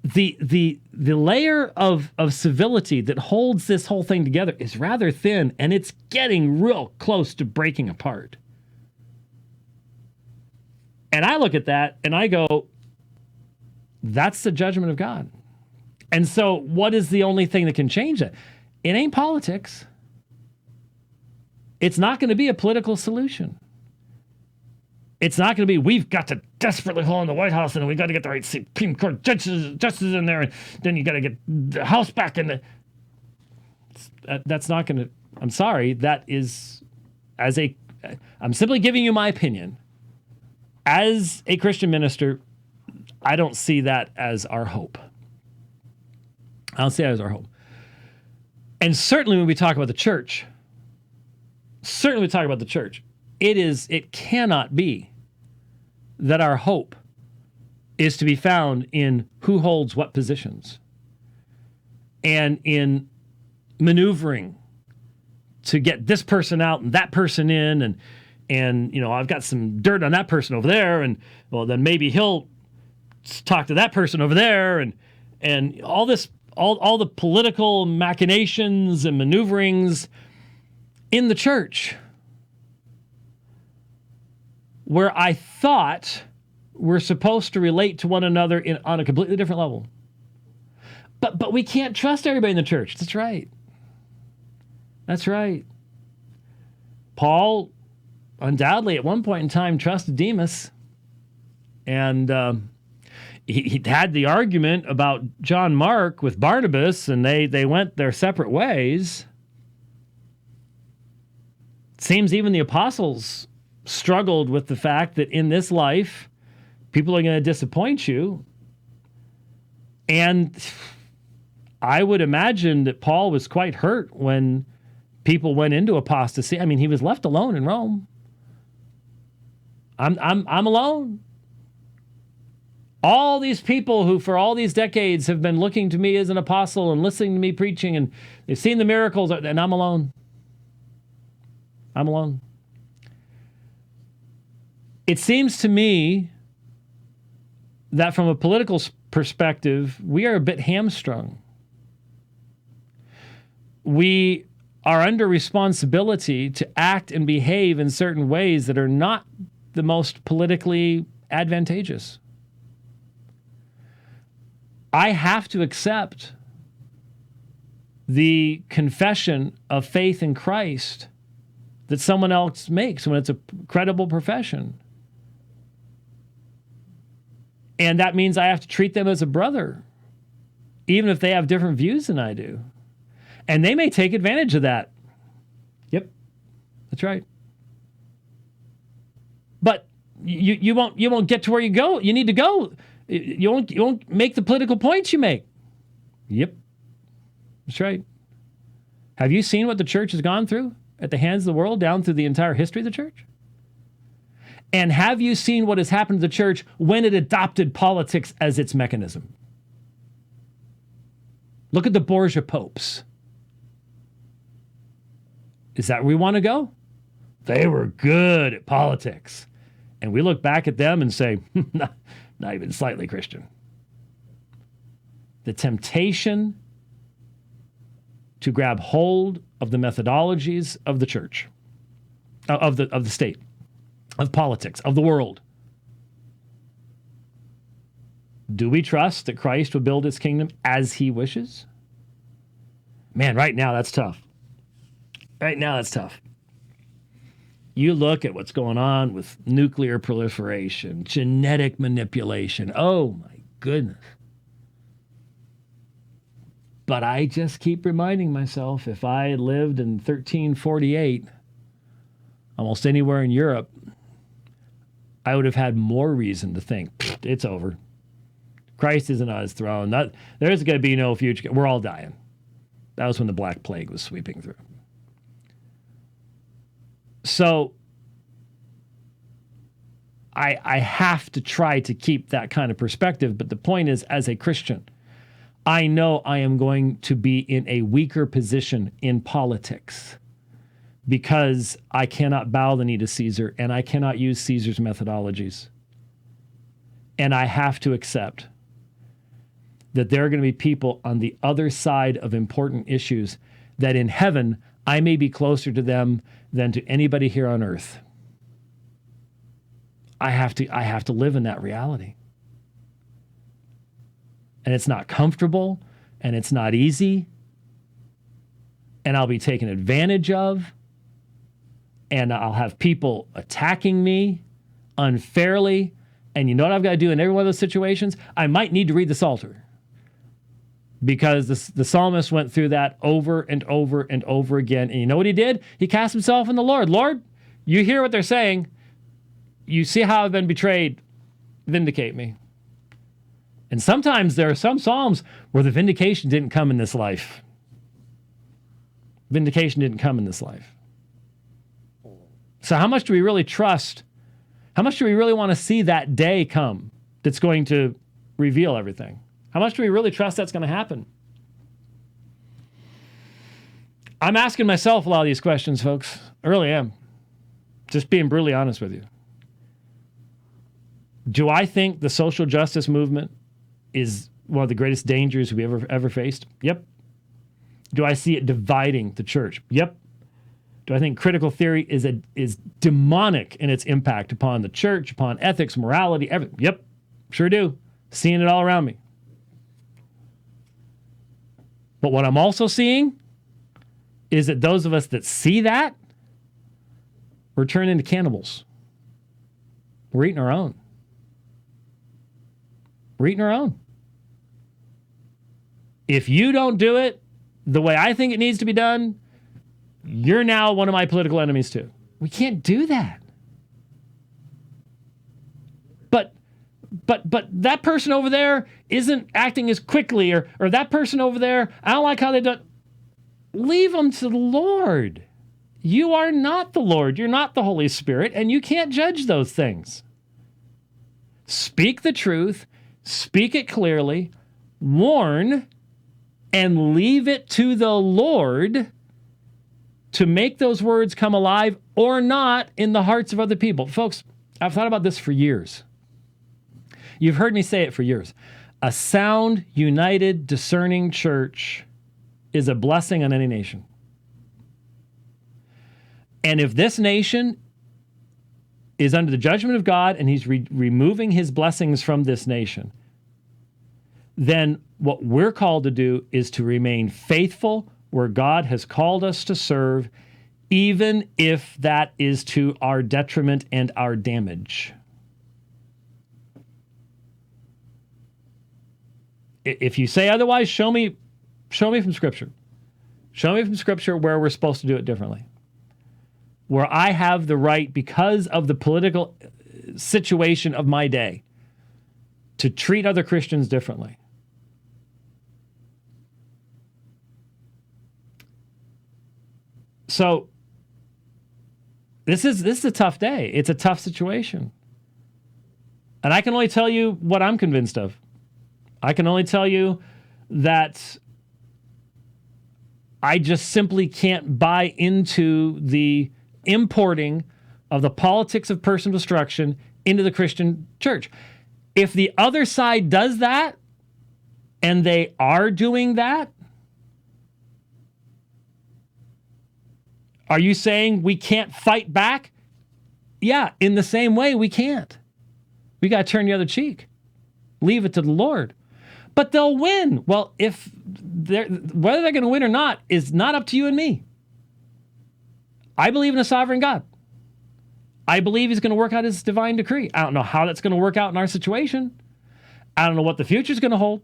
The layer of civility that holds this whole thing together is rather thin, and it's getting real close to breaking apart. And I look at that and I go, that's the judgment of God. And so what is the only thing that can change that? It ain't politics. It's not going to be a political solution. It's not going to be, we've got to desperately hold on the White House and we've got to get the right Supreme Court justices in there, and then you got to get the House back in the... That's not going to... I'm sorry, that is... I'm simply giving you my opinion. As a Christian minister, I don't see that as our hope. I don't see that as our hope. And certainly when we talk about the church, it cannot be that our hope is to be found in who holds what positions and in maneuvering to get this person out and that person in, and you know, I've got some dirt on that person over there, and well, then maybe he'll talk to that person over there, and all this, all the political machinations and maneuverings in the church, where I thought we're supposed to relate to one another on a completely different level. But we can't trust everybody in the church. That's right. That's right. Paul undoubtedly at one point in time trusted Demas, and he had the argument about John Mark with Barnabas, and they went their separate ways. seems even the apostles struggled with the fact that in this life, people are going to disappoint you. And I would imagine that Paul was quite hurt when people went into apostasy. I mean, he was left alone in Rome. I'm alone. All these people who for all these decades have been looking to me as an apostle and listening to me preaching, and they've seen the miracles, and I'm alone. I'm alone. It seems to me that from a political perspective, we are a bit hamstrung. We are under responsibility to act and behave in certain ways that are not the most politically advantageous. I have to accept the confession of faith in Christ that someone else makes when it's a credible profession. And that means I have to treat them as a brother, even if they have different views than I do. And they may take advantage of that. Yep, that's right. But you won't get to where you go. You need to go. You won't make the political points you make. Yep, that's right. Have you seen what the church has gone through at the hands of the world down through the entire history of the church? And have you seen what has happened to the church when it adopted politics as its mechanism? Look at the Borgia popes. Is that where we want to go? They were good at politics. And we look back at them and say, not even slightly Christian. The temptation to grab hold of the methodologies of the church, of the state, of politics, of the world. Do we trust that Christ will build his kingdom as he wishes? Man, right now that's tough. Right now that's tough. You look at what's going on with nuclear proliferation, genetic manipulation. Oh my goodness. But I just keep reminding myself, if I had lived in 1348, almost anywhere in Europe, I would have had more reason to think, it's over. Christ isn't on his throne. There's going to be no future. We're all dying. That was when the Black Plague was sweeping through. So I have to try to keep that kind of perspective. But the point is, as a Christian, I know I am going to be in a weaker position in politics because I cannot bow the knee to Caesar and I cannot use Caesar's methodologies. And I have to accept that there are going to be people on the other side of important issues that in heaven I may be closer to them than to anybody here on earth. I have to live in that reality. And it's not comfortable, and it's not easy, and I'll be taken advantage of, and I'll have people attacking me unfairly. And you know what I've got to do in every one of those situations? I might need to read the Psalter. Because the psalmist went through that over and over and over again. And you know what he did? He cast himself on the Lord. Lord, you hear what they're saying. You see how I've been betrayed. Vindicate me. And sometimes there are some psalms where the vindication didn't come in this life. Vindication didn't come in this life. So how much do we really trust? How much do we really want to see that day come that's going to reveal everything? How much do we really trust that's going to happen? I'm asking myself a lot of these questions, folks. I really am. Just being brutally honest with you. Do I think the social justice movement is one of the greatest dangers we ever faced? Yep. Do I see it dividing the church? Yep. Do I think critical theory is demonic in its impact upon the church, upon ethics, morality, everything? Yep. Sure do. Seeing it all around me. But what I'm also seeing is that those of us that see that, we're turning into cannibals. We're eating our own. We're eating our own. If you don't do it the way I think it needs to be done, you're now one of my political enemies too. We can't do that. But that person over there isn't acting as quickly, or that person over there, I don't like how they do. Leave them to the Lord. You are not the Lord. You're not the Holy Spirit, and you can't judge those things. Speak the truth, speak it clearly, warn, and leave it to the Lord to make those words come alive or not in the hearts of other people. Folks, I've thought about this for years. You've heard me say it for years. A sound, united, discerning church is a blessing on any nation. And if this nation is under the judgment of God and he's removing his blessings from this nation, then what we're called to do is to remain faithful where God has called us to serve, even if that is to our detriment and our damage. If you say otherwise, show me from Scripture. Show me from Scripture where we're supposed to do it differently. Where I have the right, because of the political situation of my day, to treat other Christians differently. So, this is a tough day. It's a tough situation. And I can only tell you what I'm convinced of. I can only tell you that I just simply can't buy into the importing of the politics of personal destruction into the Christian church. If the other side does that, and they are doing that, are you saying we can't fight back? Yeah, in the same way, we can't. We got to turn the other cheek. Leave it to the Lord. But they'll win. Well, whether they're going to win or not is not up to you and me. I believe in a sovereign God. I believe he's going to work out his divine decree. I don't know how that's going to work out in our situation. I don't know what the future is going to hold.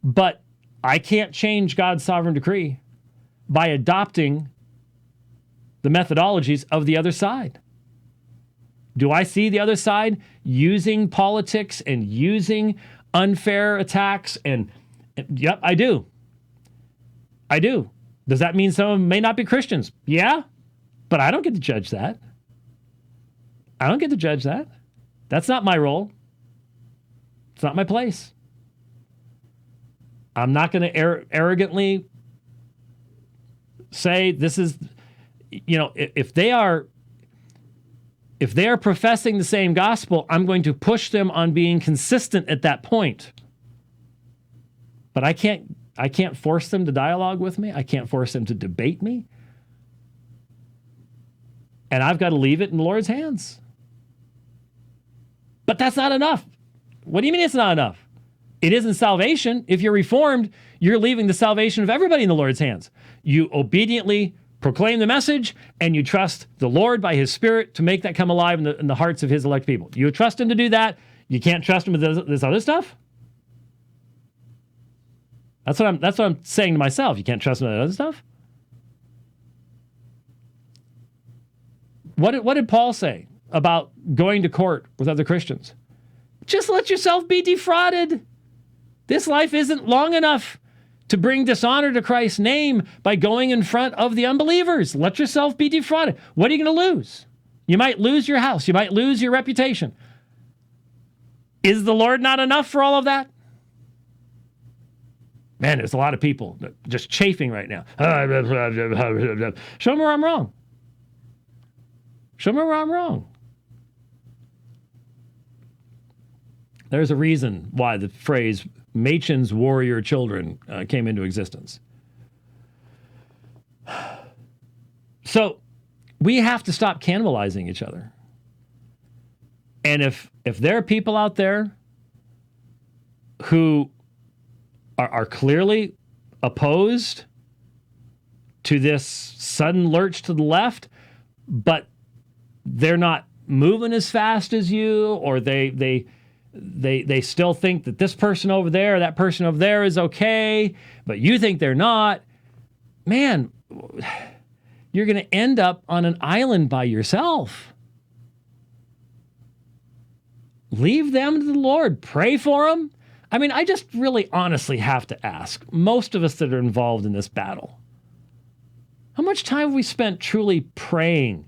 But I can't change God's sovereign decree by adopting the methodologies of the other side. Do I see the other side using politics and using unfair attacks? And yep, I do. I do. Does that mean some of them may not be Christians? Yeah, but I don't get to judge that. I don't get to judge that. That's not my role. It's not my place. I'm not going to arrogantly say this is, if they are professing the same gospel, I'm going to push them on being consistent at that point. But I can't force them to dialogue with me. I can't force them to debate me. And I've got to leave it in the Lord's hands. But that's not enough. What do you mean it's not enough? It isn't salvation. If you're reformed, you're leaving the salvation of everybody in the Lord's hands. You obediently proclaim the message, and you trust the Lord by his Spirit to make that come alive in the hearts of his elect people. You trust him to do that. You can't trust him with this other stuff. That's what I'm saying to myself. You can't trust him with that other stuff. What did Paul say about going to court with other Christians? Just let yourself be defrauded. This life isn't long enough to bring dishonor to Christ's name by going in front of the unbelievers. Let yourself be defrauded. What are you going to lose? You might lose your house. You might lose your reputation. Is the Lord not enough for all of that? Man, there's a lot of people just chafing right now. Show me where I'm wrong. Show me where I'm wrong. There's a reason why the phrase Machen's warrior children came into existence. So we have to stop cannibalizing each other. And if there are people out there who are clearly opposed to this sudden lurch to the left, but they're not moving as fast as you, or they still think that this person over there or that person over there is okay, but you think they're not, man, you're going to end up on an island by yourself. Leave them to the Lord. Pray for them. I mean, I just really honestly have to ask, most of us that are involved in this battle, how much time have we spent truly praying?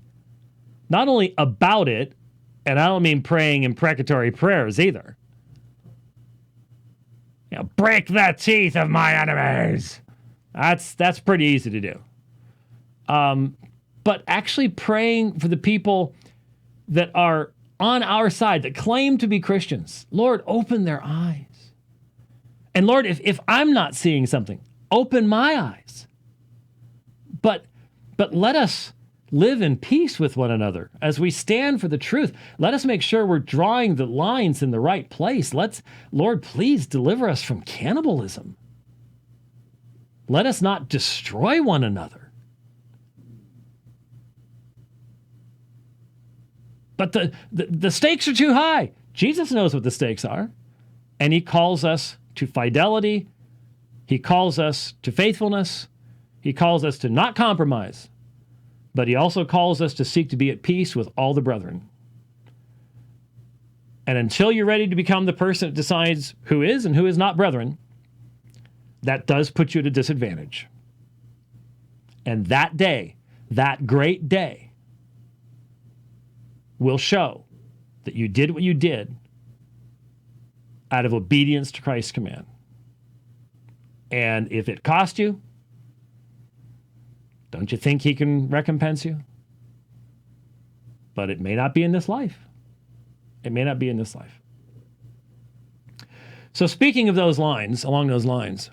Not only about it, and I don't mean praying imprecatory prayers either. You know, break the teeth of my enemies. That's pretty easy to do. But actually praying for the people that are on our side, that claim to be Christians. Lord, open their eyes. And Lord, if I'm not seeing something, open my eyes. But let us live in peace with one another as we stand for the truth. Let us make sure we're drawing the lines in the right place. Lord, please deliver us from cannibalism. Let us not destroy one another. But the stakes are too high. Jesus knows what the stakes are. And he calls us to fidelity. He calls us to faithfulness. He calls us to not compromise. But he also calls us to seek to be at peace with all the brethren. And until you're ready to become the person that decides who is and who is not brethren, that does put you at a disadvantage. And that day, that great day, will show that you did what you did out of obedience to Christ's command. And if it cost you, don't you think he can recompense you? But it may not be in this life. It may not be in this life. So speaking of those lines, along those lines,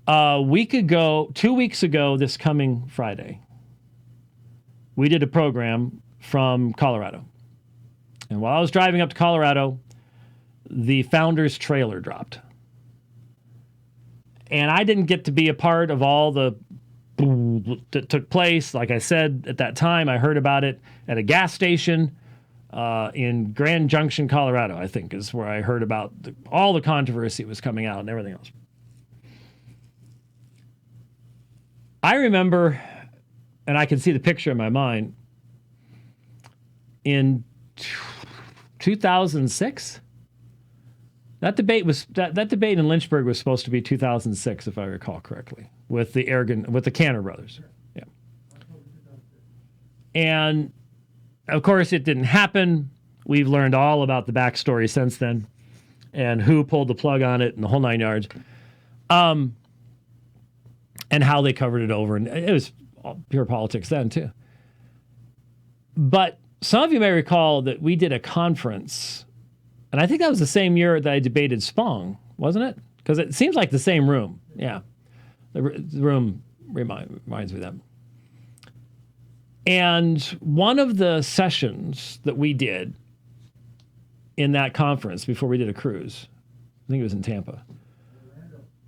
a week ago, 2 weeks ago, this coming Friday, we did a program from Colorado. And while I was driving up to Colorado, the Founders trailer dropped. And I didn't get to be a part of all the that took place. Like I said, at that time, I heard about it at a gas station in Grand Junction, Colorado, I think is where I heard about all the controversy was coming out and everything else. I remember, and I can see the picture in my mind, in 2006, that debate in Lynchburg was supposed to be 2006, if I recall correctly, with the Canner brothers. Yeah. And of course, it didn't happen. We've learned all about the backstory since then, and who pulled the plug on it, and the whole nine yards, and how they covered it over, and it was all pure politics then too. But some of you may recall that we did a conference. And I think that was the same year that I debated Spong, wasn't it? Because it seems like the same room. Yeah. The room reminds me of that. And one of the sessions that we did in that conference before we did a cruise, I think it was in Tampa.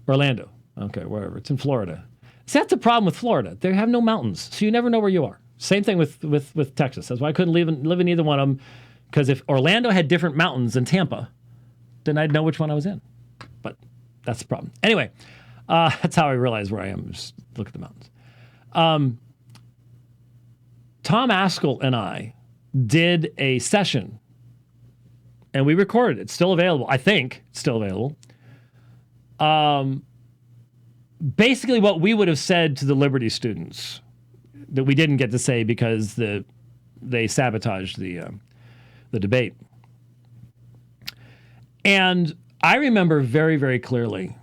Orlando. Okay, wherever. It's in Florida. See, that's the problem with Florida. They have no mountains, so you never know where you are. Same thing with Texas. That's why I couldn't live in either one of them. Because if Orlando had different mountains than Tampa, then I'd know which one I was in. But that's the problem. Anyway, that's how I realized where I am. Just look at the mountains. Tom Askell and I did a session, and we recorded it. It's still available. I think it's still available. Basically what we would have said to the Liberty students that we didn't get to say because they sabotaged the debate. And I remember very, very clearly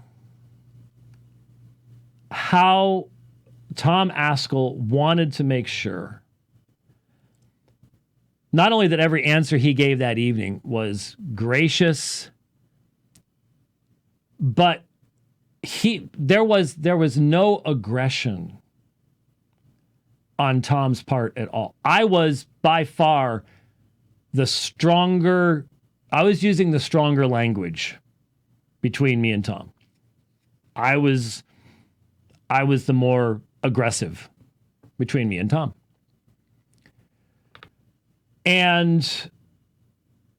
how Tom Askell wanted to make sure not only that every answer he gave that evening was gracious, but there was no aggression on Tom's part at all. I was by far I was using the stronger language between me and Tom. I was the more aggressive between me and Tom. And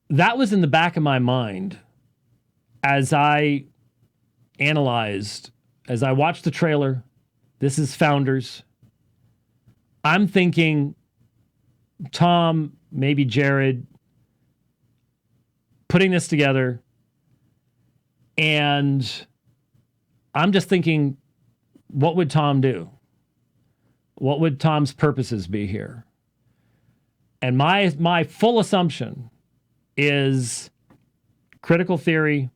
that was in the back of my mind as I watched the trailer, This is founders. I'm thinking Tom, maybe Jared, putting this together. And I'm just thinking, what would Tom do? What would Tom's purposes be here? And my full assumption is critical theory,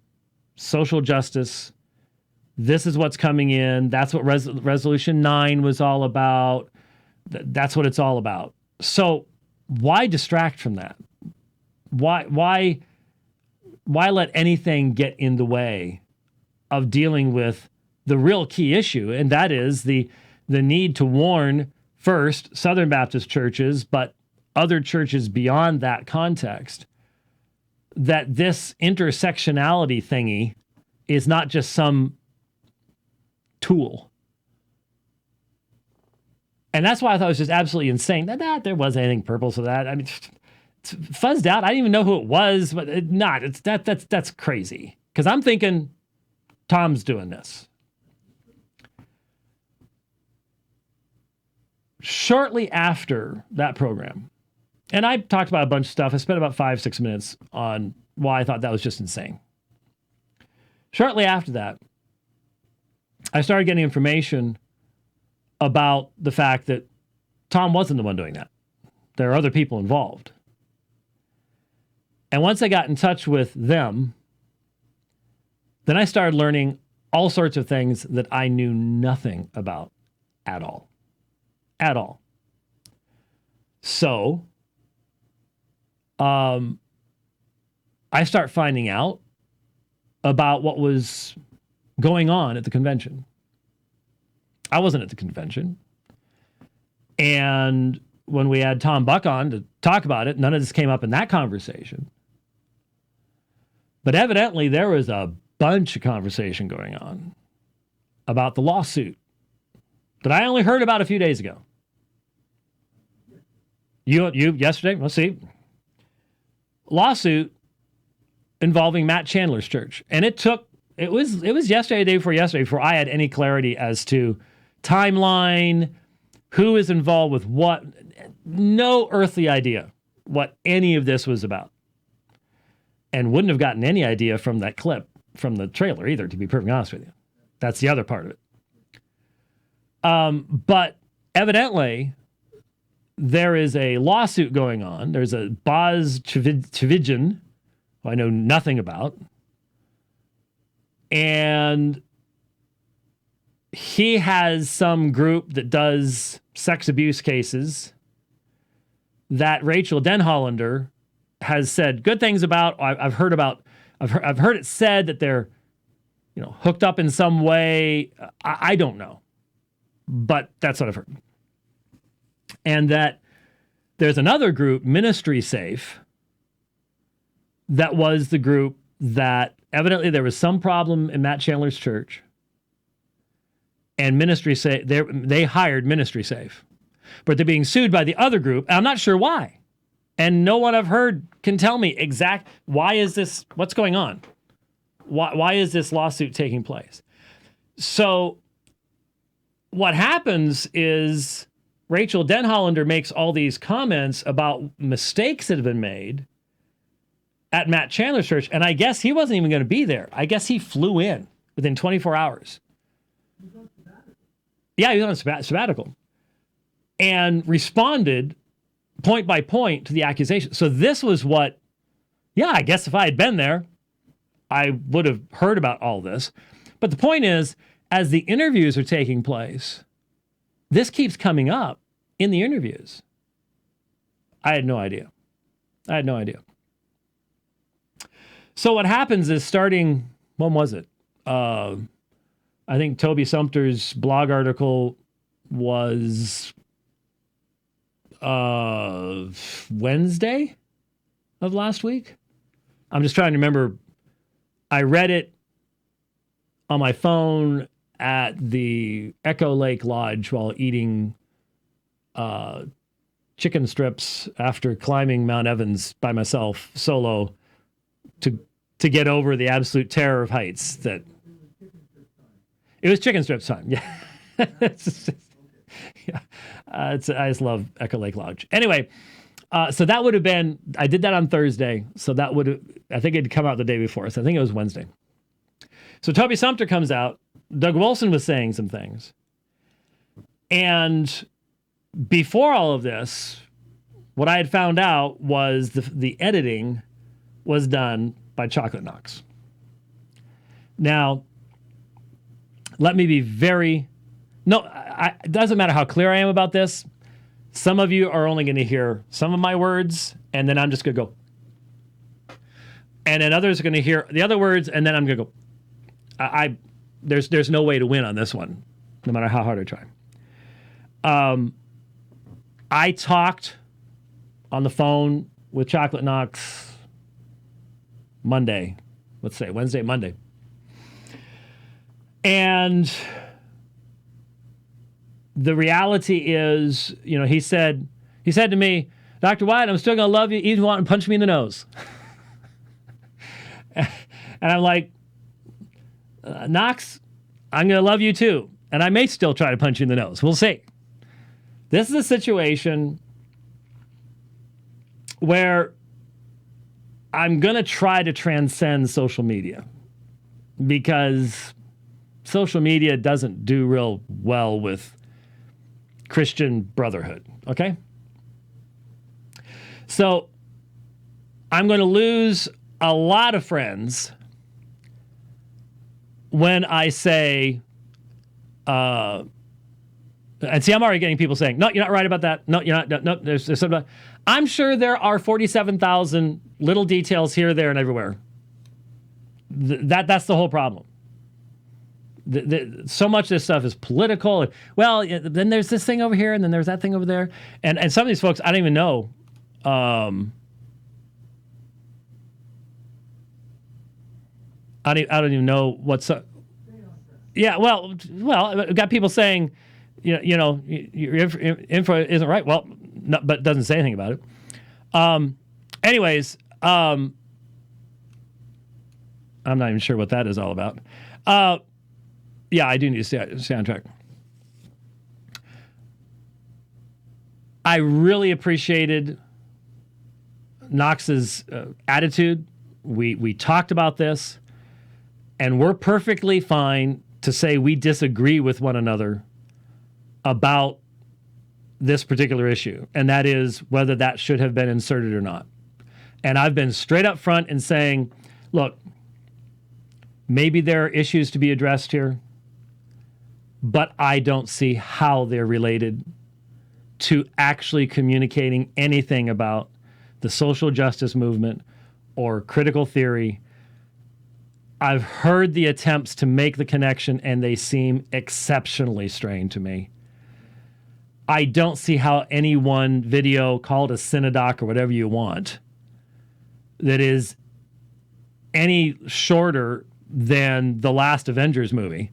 social justice. This is what's coming in. That's what Resolution 9 was all about. That's what it's all about. So why distract from that? Why let anything get in the way of dealing with the real key issue? And that is the need to warn, first, Southern Baptist churches, but other churches beyond that context, that this intersectionality thingy is not just some tool. And that's why I thought it was just absolutely insane that there was anything purpose of that. I mean, it's fuzzed out. I didn't even know who it was, but that's crazy. Because I'm thinking Tom's doing this. Shortly after that program, and I talked about a bunch of stuff. I spent about 5-6 minutes on why I thought that was just insane. Shortly after that, I started getting information about the fact that Tom wasn't the one doing that. There are other people involved. And once I got in touch with them, then I started learning all sorts of things that I knew nothing about at all. At all. So, I start finding out about what was going on at the convention. I wasn't at the convention. And when we had Tom Buck on to talk about it, none of this came up in that conversation. But evidently, there was a bunch of conversation going on about the lawsuit that I only heard about a few days ago. You yesterday? Let's see. Lawsuit involving Matt Chandler's church. And it was yesterday, the day before yesterday, before I had any clarity as to timeline, who is involved with what. No earthly idea what any of this was about. And wouldn't have gotten any idea from that clip, from the trailer either, to be perfectly honest with you. That's the other part of it. But evidently, there is a lawsuit going on. There's a Boz Chividjian, who I know nothing about. And he has some group that does sex abuse cases that Rachel Denhollander has said good things about. I've heard it said that they're, hooked up in some way. I don't know, but that's what I've heard. And that there's another group, Ministry Safe, that was the group that evidently there was some problem in Matt Chandler's church. And Ministry Safe, they hired Ministry Safe. But they're being sued by the other group. And I'm not sure why. And no one I've heard can tell me why is this, what's going on? Why is this lawsuit taking place? So what happens is Rachel Denhollander makes all these comments about mistakes that have been made at Matt Chandler's church, and I guess he wasn't even going to be there. I guess he flew in within 24 hours. Yeah, he was on sabbatical. And responded point by point to the accusation. So this was what, I guess if I had been there, I would have heard about all this. But the point is, as the interviews are taking place, this keeps coming up in the interviews. I had no idea. So what happens is starting, when was it? I think Toby Sumter's blog article was Wednesday of last week. I'm just trying to remember. I read it on my phone at the Echo Lake Lodge while eating chicken strips after climbing Mount Evans by myself, solo, to get over the absolute terror of heights. That it was chicken strips time. Yeah. Yeah, I just love Echo Lake Lodge. Anyway, so that would have been, I did that on Thursday. So that would have, I think it'd come out the day before. So I think it was Wednesday. So Toby Sumpter comes out. Doug Wilson was saying some things. And before all of this, what I had found out was the editing was done by Chocolate Knox. Now, let me be very, it doesn't matter how clear I am about this. Some of you are only going to hear some of my words, and then I'm just going to go. And then others are going to hear the other words, and then I'm going to go. There's no way to win on this one, no matter how hard I try. I talked on the phone with Chocolate Knox Monday. Let's say Wednesday, Monday. And the reality is, he said to me, Dr. White, I'm still going to love you even if you want to punch me in the nose. And I'm like, Knox, I'm going to love you too. And I may still try to punch you in the nose. We'll see. This is a situation where I'm going to try to transcend social media because social media doesn't do real well with Christian brotherhood, okay? So I'm going to lose a lot of friends when I say, and see, I'm already getting people saying, no, you're not right about that. No, you're not. No, there's something. I'm sure there are 47,000 little details here, there, and everywhere. That's the whole problem. So much of this stuff is political. Well, then there's this thing over here, and then there's that thing over there. And some of these folks, I don't even know. I don't even know what's up. Yeah, well, I've got people saying, your info isn't right. Well, no, but it doesn't say anything about it. Anyways, I'm not even sure what that is all about. Yeah, I do need to stay on track. I really appreciated Knox's attitude. We talked about this, and we're perfectly fine to say we disagree with one another about this particular issue, and that is whether that should have been inserted or not. And I've been straight up front in saying, look, maybe there are issues to be addressed here, but I don't see how they're related to actually communicating anything about the social justice movement or critical theory. I've heard the attempts to make the connection, and they seem exceptionally strained to me. I don't see how any one video, called a synodoc or whatever you want, that is any shorter than the last Avengers movie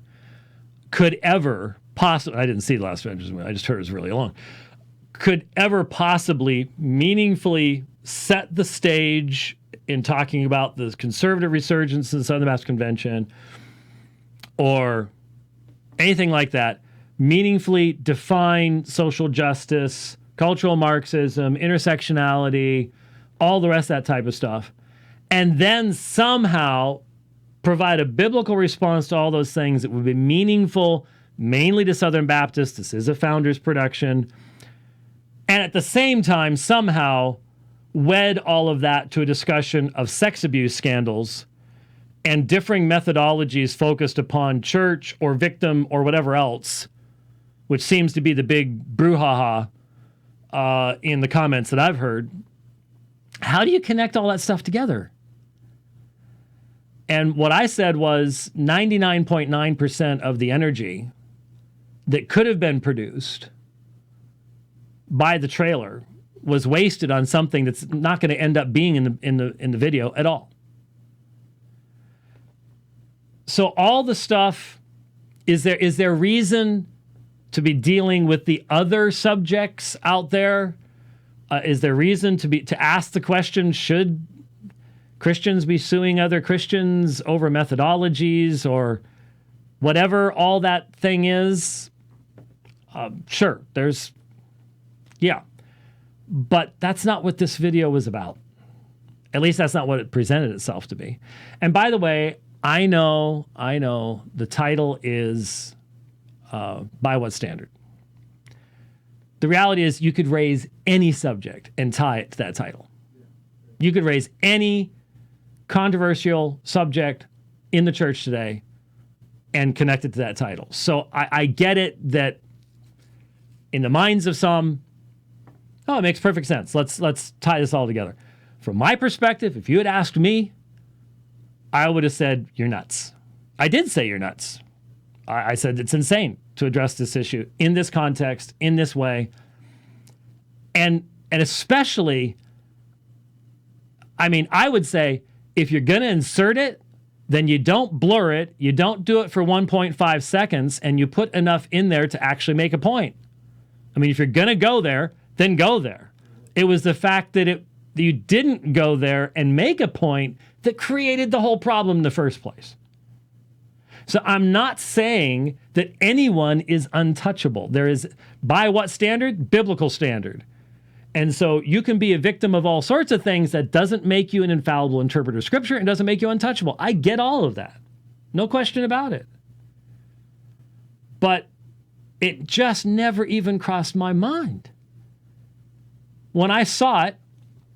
could ever possibly, I didn't see the last Avengers movie, I just heard it was really long, could ever possibly meaningfully set the stage in talking about the conservative resurgence in the Southern Baptist Convention or anything like that, meaningfully define social justice, cultural Marxism, intersectionality, all the rest of that type of stuff, and then somehow provide a biblical response to all those things that would be meaningful, mainly to Southern Baptists. This is a Founders production. And at the same time, somehow wed all of that to a discussion of sex abuse scandals and differing methodologies focused upon church or victim or whatever else, which seems to be the big brouhaha in the comments that I've heard. How do you connect all that stuff together? And what I said was 99.9% of the energy that could have been produced by the trailer was wasted on something that's not going to end up being in the video at all. So all the stuff, is there reason to be dealing with the other subjects out there? Is there reason to ask the question, should Christians be suing other Christians over methodologies or whatever all that thing is? Sure, yeah. But that's not what this video was about. At least that's not what it presented itself to be. And by the way, I know the title is By What Standard? The reality is you could raise any subject and tie it to that title. You could raise any controversial subject in the church today and connect it to that title. So I get it that in the minds of some, oh, it makes perfect sense. Let's tie this all together. From my perspective, if you had asked me, I would have said, you're nuts. I did say you're nuts. I said it's insane to address this issue in this context, in this way. And especially, I mean, I would say if you're going to insert it, then you don't blur it, you don't do it for 1.5 seconds, and you put enough in there to actually make a point. I mean, if you're going to go there, then go there. It was the fact that you didn't go there and make a point that created the whole problem in the first place. So I'm not saying that anyone is untouchable. There is, by what standard? Biblical standard. And so you can be a victim of all sorts of things. That doesn't make you an infallible interpreter of Scripture and doesn't make you untouchable. I get all of that. No question about it. But it just never even crossed my mind. When I saw it,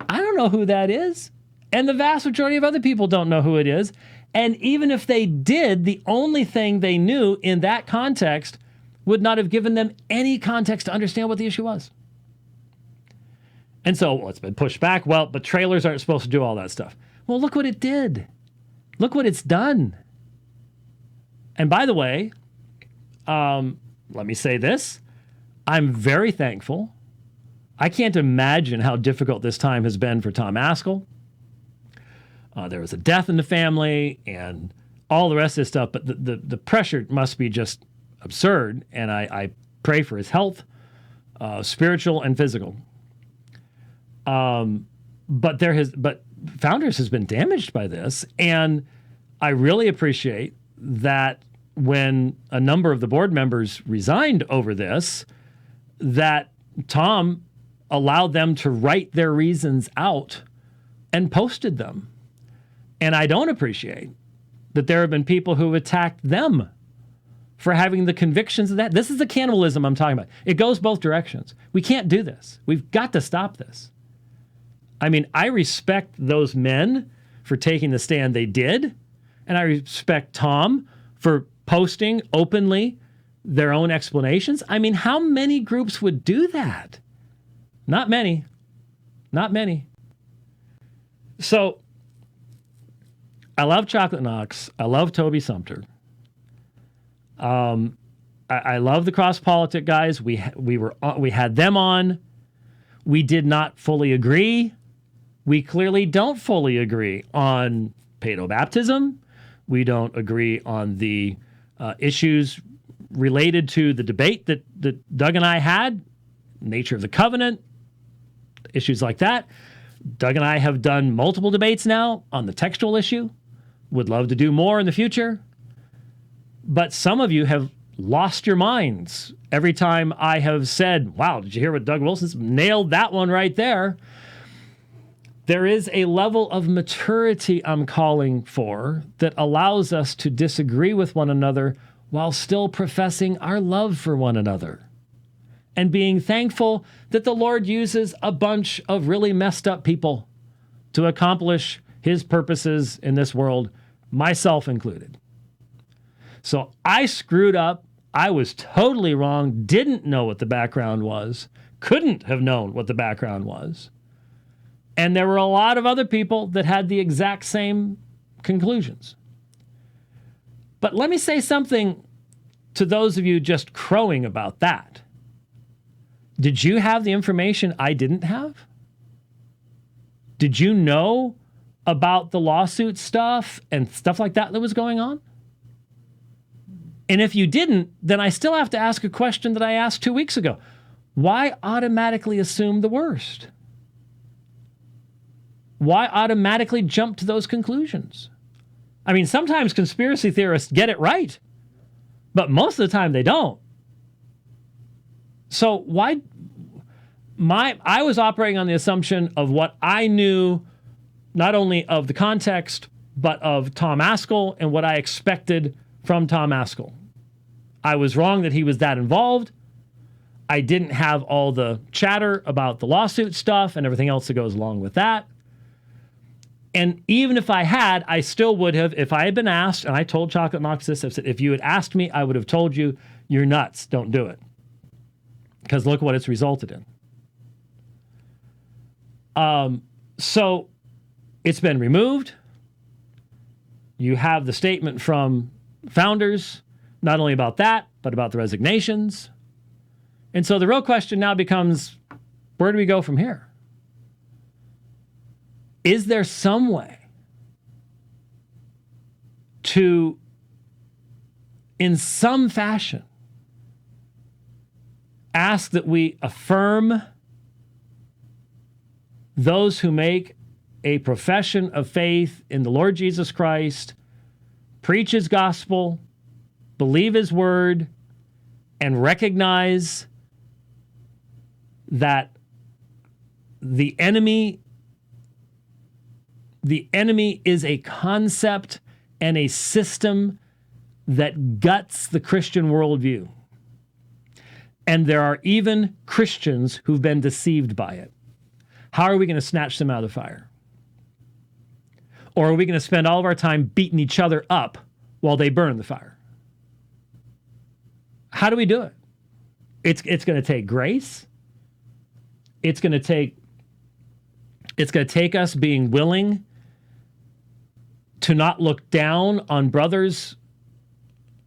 I don't know who that is. And the vast majority of other people don't know who it is. And even if they did, the only thing they knew in that context would not have given them any context to understand what the issue was. And so, well, it's been pushed back. Well, but trailers aren't supposed to do all that stuff. Well, look what it did. Look what it's done. And by the way, let me say this. I'm very thankful. I can't imagine how difficult this time has been for Tom Askell. There was a death in the family and all the rest of this stuff, but the pressure must be just absurd. And I pray for his health, spiritual and physical. But Founders has been damaged by this, and I really appreciate that when a number of the board members resigned over this, that Tom allowed them to write their reasons out and posted them. And I don't appreciate that there have been people who attacked them for having the convictions of that. This is the cannibalism I'm talking about. It goes both directions. We can't do this. We've got to stop this. I mean, I respect those men for taking the stand they did, and I respect Tom for posting openly their own explanations. I mean, how many groups would do that? Not many. Not many. So, I love Chocolate Knox. I love Toby Sumter. I love the Cross Politic guys. We had them on. We did not fully agree. We clearly don't fully agree on paedobaptism. We don't agree on the issues related to the debate that Doug and I had, nature of the covenant, issues like that. Doug and I have done multiple debates now on the textual issue. Would love to do more in the future. But some of you have lost your minds every time I have said, wow, did you hear what Doug Wilson's nailed that one right there? There is a level of maturity I'm calling for that allows us to disagree with one another while still professing our love for one another and being thankful that the Lord uses a bunch of really messed up people to accomplish his purposes in this world, myself included. So I screwed up. I was totally wrong, didn't know what the background was, couldn't have known what the background was. And there were a lot of other people that had the exact same conclusions. But let me say something to those of you just crowing about that. Did you have the information I didn't have? Did you know about the lawsuit stuff and stuff like that was going on? And if you didn't, then I still have to ask a question that I asked 2 weeks ago. Why automatically assume the worst? Why automatically jump to those conclusions? I mean, sometimes conspiracy theorists get it right, but most of the time they don't. So why I was operating on the assumption of what I knew, not only of the context, but of Tom Askell and what I expected from Tom Askell. I was wrong that he was that involved. I didn't have all the chatter about the lawsuit stuff and everything else that goes along with that. And even if I had, I still would have, if I had been asked, and I told Chocolate Marxist, I said, if you had asked me, I would have told you, you're nuts, don't do it. Because look what it's resulted in. So it's been removed. You have the statement from founders, not only about that, but about the resignations. And so the real question now becomes, where do we go from here? Is there some way to, in some fashion, ask that we affirm those who make a profession of faith in the Lord Jesus Christ, preach his gospel, believe his word, and recognize that the enemy is a concept and a system that guts the Christian worldview. And there are even Christians who've been deceived by it. How are we going to snatch them out of the fire? Or are we going to spend all of our time beating each other up while they burn in the fire? How do we do it? It's going to take grace. It's going to take us being willing to not look down on brothers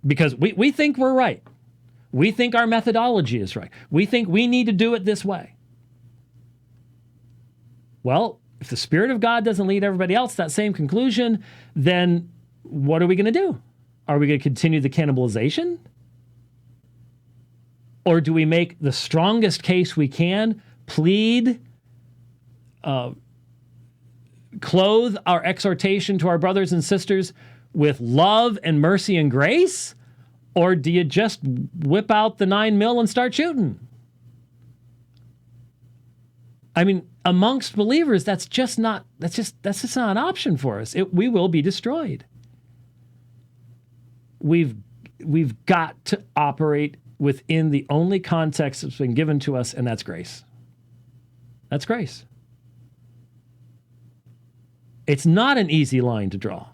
because we think we're right. We think our methodology is right. We think we need to do it this way. Well, if the Spirit of God doesn't lead everybody else to that same conclusion, then what are we going to do? Are we going to continue the cannibalization? Or do we make the strongest case we can, plead, clothe our exhortation to our brothers and sisters with love and mercy and grace? Or do you just whip out the 9mm and start shooting? I mean, amongst believers, that's just not an option for us. We will be destroyed. We've got to operate within the only context that's been given to us, and that's grace. That's grace. It's not an easy line to draw.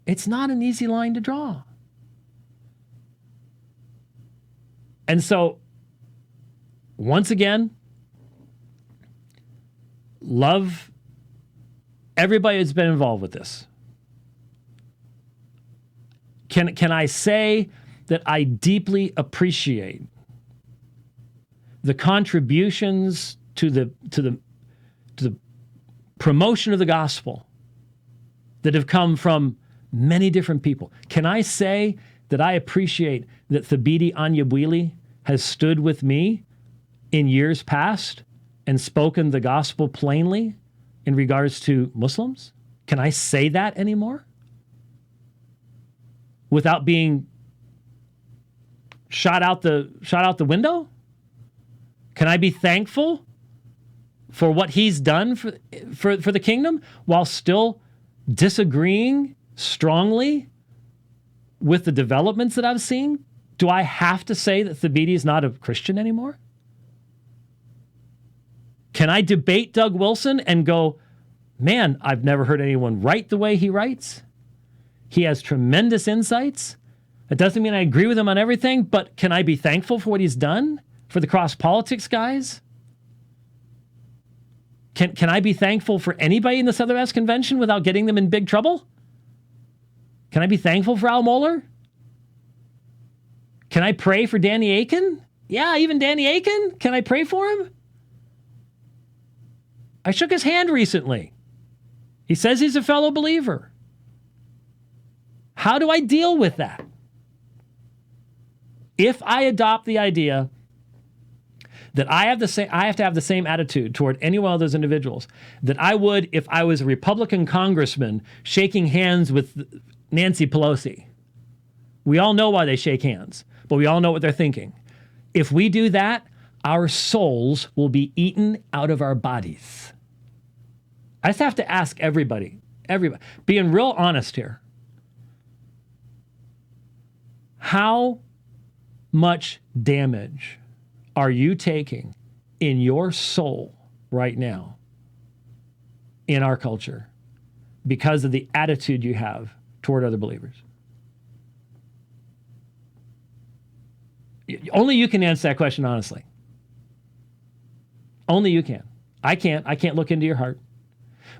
It's not an easy line to draw. And so, once again, love everybody that's been involved with this. Can I say that I deeply appreciate the contributions to the promotion of the gospel that have come from many different people? Can I say that I appreciate that Thabiti Anyabwili has stood with me in years past and spoken the gospel plainly in regards to Muslims? Can I say that anymore? Without being shot out the window? Can I be thankful for what he's done for the kingdom while still disagreeing strongly with the developments that I've seen? Do I have to say that Thabiti is not a Christian anymore? Can I debate Doug Wilson and go, man, I've never heard anyone write the way he writes? He has tremendous insights. It doesn't mean I agree with him on everything, but can I be thankful for what he's done for the cross politics guys? Can I be thankful for anybody in the Southern Baptist Convention without getting them in big trouble? Can I be thankful for Al Mohler? Can I pray for Danny Aiken? Yeah, even Danny Aiken. Can I pray for him? I shook his hand recently. He says he's a fellow believer. How do I deal with that? If I adopt the idea that I have to have the same attitude toward any one of those individuals that I would if I was a Republican congressman shaking hands with Nancy Pelosi. We all know why they shake hands, but we all know what they're thinking. If we do that, our souls will be eaten out of our bodies. I just have to ask everybody, being real honest here. How much damage are you taking in your soul right now in our culture because of the attitude you have toward other believers? Only you can answer that question honestly. Only you can. I can't. I can't look into your heart.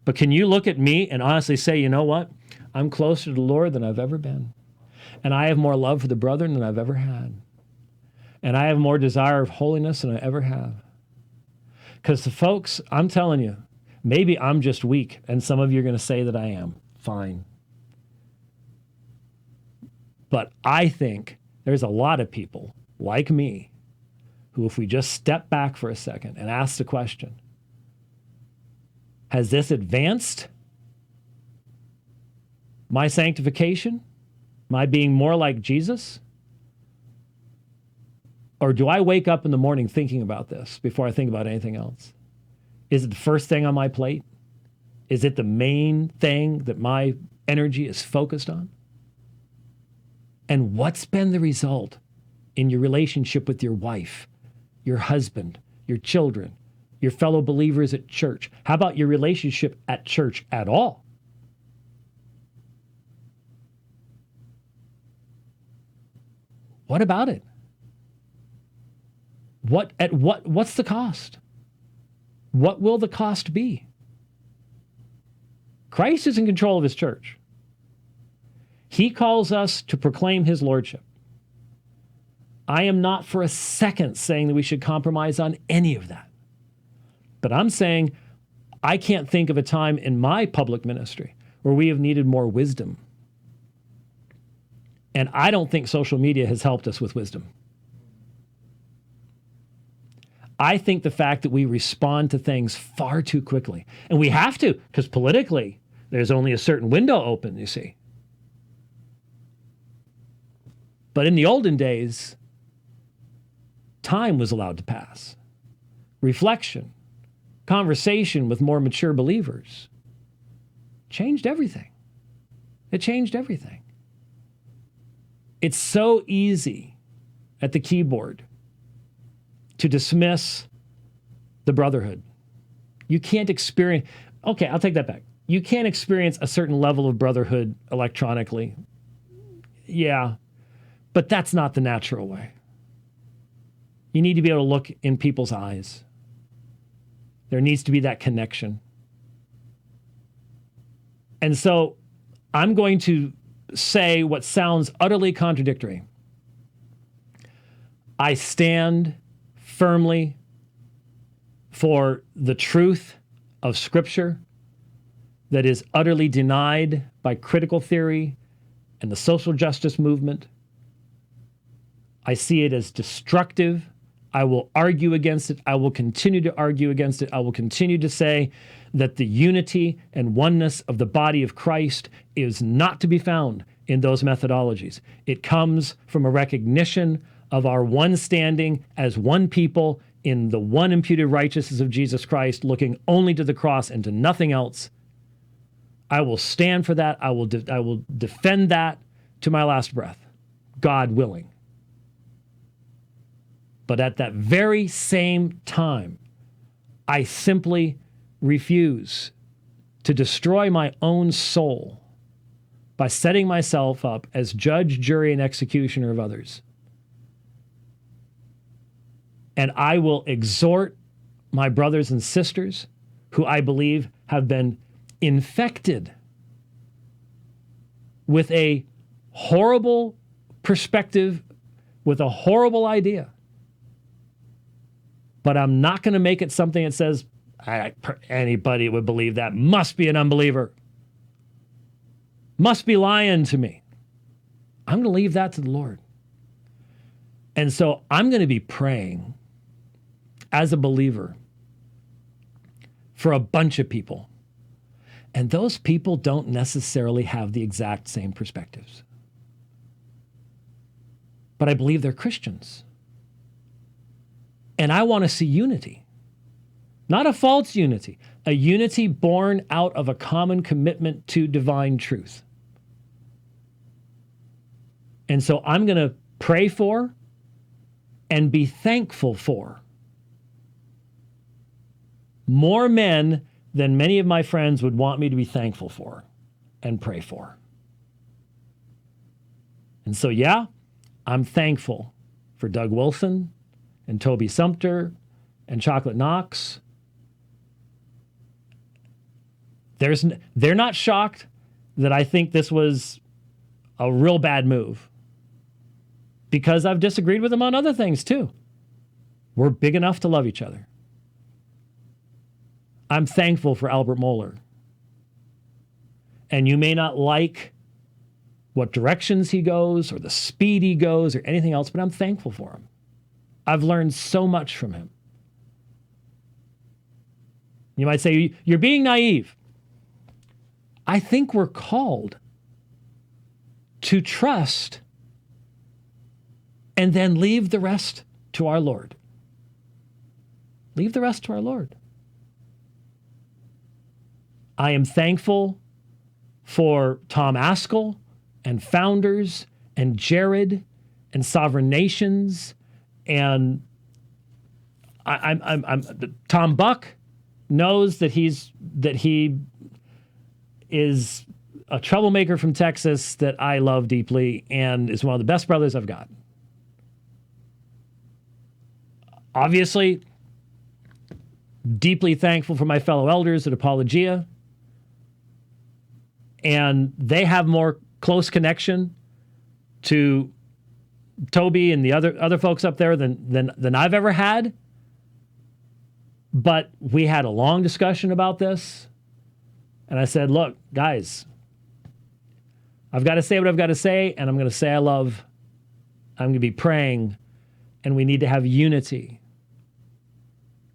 But can you look at me and honestly say, you know what? I'm closer to the Lord than I've ever been. And I have more love for the brethren than I've ever had. And I have more desire of holiness than I ever have. Because the folks, I'm telling you, maybe I'm just weak, and some of you are going to say that I am. Fine. But I think there's a lot of people like me who, if we just step back for a second and ask the question, has this advanced my sanctification? My being more like Jesus? Or do I wake up in the morning thinking about this before I think about anything else? Is it the first thing on my plate? Is it the main thing that my energy is focused on? And what's been the result in your relationship with your wife, your husband, your children, your fellow believers at church? How about your relationship at church at all? What about it? What's the cost? What will the cost be? Christ is in control of his church. He calls us to proclaim his lordship. I am not for a second saying that we should compromise on any of that. But I'm saying I can't think of a time in my public ministry where we have needed more wisdom. And I don't think social media has helped us with wisdom. I think the fact that we respond to things far too quickly, and we have to, because politically, there's only a certain window open, you see. But in the olden days, time was allowed to pass. Reflection, conversation with more mature believers changed everything. It changed everything. It's so easy at the keyboard to dismiss the brotherhood. You can't experience, okay, I'll take that back. You can't experience a certain level of brotherhood electronically. Yeah, but that's not the natural way. You need to be able to look in people's eyes. There needs to be that connection. And so I'm going to say what sounds utterly contradictory. I stand firmly for the truth of Scripture that is utterly denied by critical theory and the social justice movement. I see it as destructive. I will argue against it. I will continue to argue against it. I will continue to say that the unity and oneness of the body of Christ is not to be found in those methodologies. It comes from a recognition of our one standing as one people in the one imputed righteousness of Jesus Christ, looking only to the cross and to nothing else. I will stand for that. I will defend that to my last breath, God willing. But at that very same time, I simply refuse to destroy my own soul by setting myself up as judge, jury, and executioner of others. And I will exhort my brothers and sisters who I believe have been infected with a horrible perspective, with a horrible idea. But I'm not going to make it something that says, anybody would believe that must be an unbeliever, must be lying to me. I'm going to leave that to the Lord. And so I'm going to be praying as a believer for a bunch of people. And those people don't necessarily have the exact same perspectives. But I believe they're Christians. And I want to see unity. Not a false unity, a unity born out of a common commitment to divine truth. And so I'm going to pray for and be thankful for more men than many of my friends would want me to be thankful for and pray for. And so, yeah, I'm thankful for Doug Wilson and Toby Sumpter and Chocolate Knox. They're not shocked that I think this was a real bad move, because I've disagreed with them on other things too. We're big enough to love each other. I'm thankful for Albert Mohler. And you may not like what directions he goes or the speed he goes or anything else, but I'm thankful for him. I've learned so much from him. You might say, you're being naive. I think we're called to trust and then leave the rest to our Lord. Leave the rest to our Lord. I am thankful for Tom Askell and Founders and Jared and Sovereign Nations, and Tom Buck knows that he is a troublemaker from Texas that I love deeply and is one of the best brothers I've got. Obviously, deeply thankful for my fellow elders at Apologia. And they have more close connection to Toby and the other folks up there than I've ever had. But we had a long discussion about this. And I said, look, guys, I've got to say what I've got to say, and I'm going to say I love. I'm going to be praying, and we need to have unity.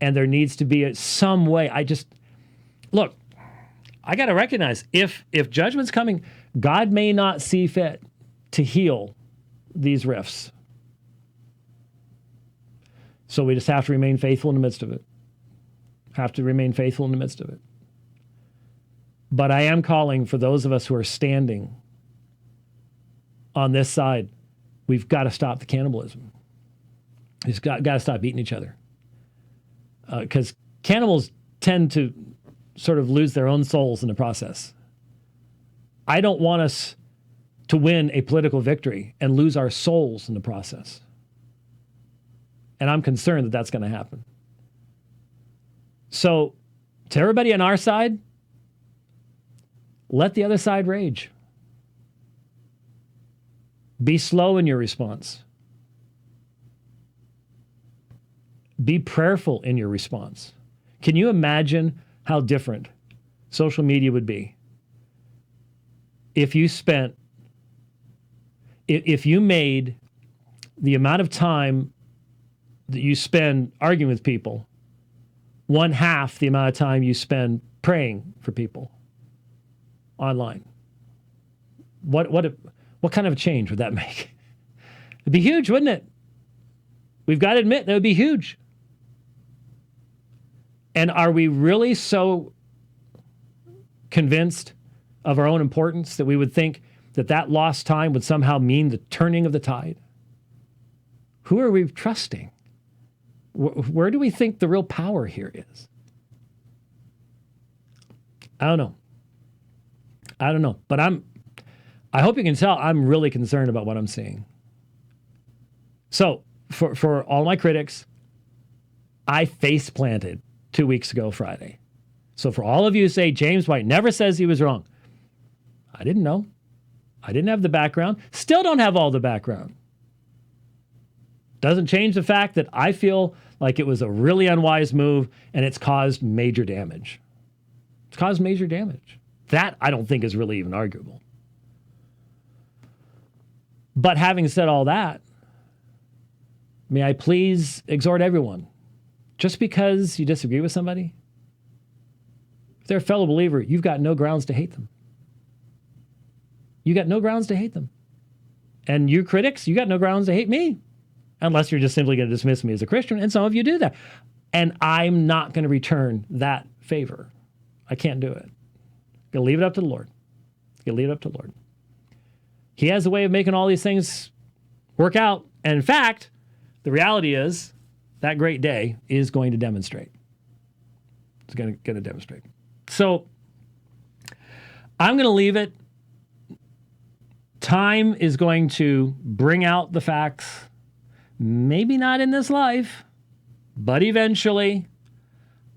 And there needs to be some way. Look, I got to recognize, if judgment's coming, God may not see fit to heal these rifts. So we just have to remain faithful in the midst of it. Have to remain faithful in the midst of it. But I am calling for those of us who are standing on this side, we've got to stop the cannibalism. We've got to stop eating each other. Because cannibals tend to sort of lose their own souls in the process. I don't want us to win a political victory and lose our souls in the process. And I'm concerned that that's going to happen. So, to everybody on our side, let the other side rage. Be slow in your response. Be prayerful in your response. Can you imagine how different social media would be if you made the amount of time that you spend arguing with people 1/2 the amount of time you spend praying for people online? What kind of a change would that make? It'd be huge, wouldn't it? We've got to admit that would be huge. And are we really so convinced of our own importance that we would think that lost time would somehow mean the turning of the tide? Who are we trusting? Where do we think the real power here is? I don't know. But I hope you can tell I'm really concerned about what I'm seeing. So, for all my critics, I face planted 2 weeks ago Friday. So for all of you who say James White never says he was wrong, I didn't know. I didn't have the background. Still don't have all the background. Doesn't change the fact that I feel like it was a really unwise move and it's caused major damage. It's caused major damage. That I don't think is really even arguable. But having said all that, may I please exhort everyone, just because you disagree with somebody, if they're a fellow believer, you've got no grounds to hate them. You got no grounds to hate them. And you critics, you got no grounds to hate me. unless you're just simply going to dismiss me as a Christian. And some of you do that. And I'm not going to return that favor. I can't do it. I'm going to leave it up to the Lord. I'm going to leave it up to the Lord. He has a way of making all these things work out. And in fact, the reality is that great day is going to demonstrate. It's going to demonstrate. So I'm going to leave it. Time is going to bring out the facts. Maybe not in this life, but eventually.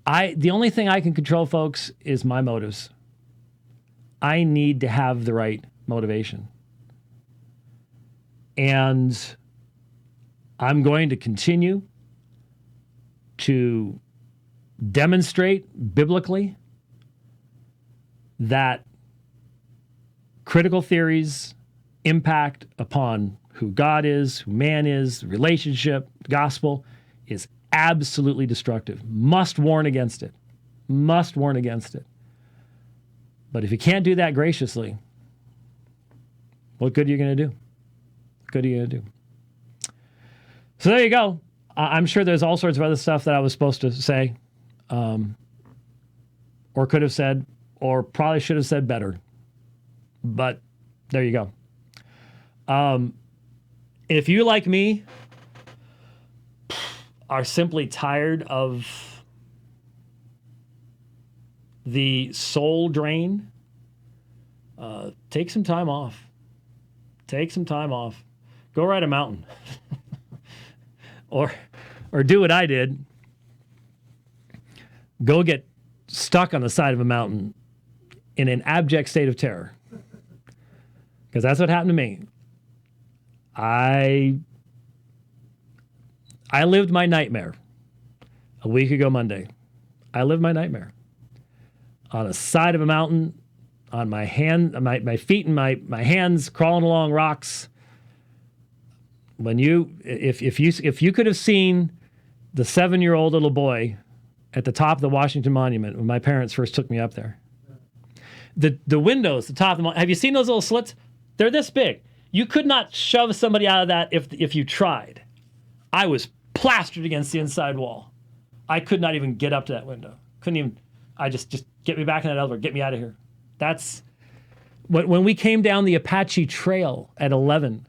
The only thing I can control, folks, is my motives. I need to have the right motivation. And I'm going to continue to demonstrate biblically that critical theories impact upon who God is, who man is, the relationship, the gospel is absolutely destructive. Must warn against it. Must warn against it. But if you can't do that graciously, what good are you going to do? What good are you going to do? So there you go. I'm sure there's all sorts of other stuff that I was supposed to say, or could have said, or probably should have said better. But there you go. If you, like me, are simply tired of the soul drain, take some time off. Take some time off. Go ride a mountain. Or do what I did. Go get stuck on the side of a mountain in an abject state of terror. Because that's what happened to me. I lived my nightmare a week ago Monday. I lived my nightmare on the side of a mountain, on my my feet and my hands crawling along rocks. When if you could have seen the 7-year-old little boy at the top of the Washington Monument when my parents first took me up there, the windows, the top of the monument, have you seen those little slits? They're this big. You could not shove somebody out of that if you tried. I was plastered against the inside wall. I could not even get up to that window. Couldn't even. I just get me back in that elevator. Get me out of here. That's when we came down the Apache Trail at 11.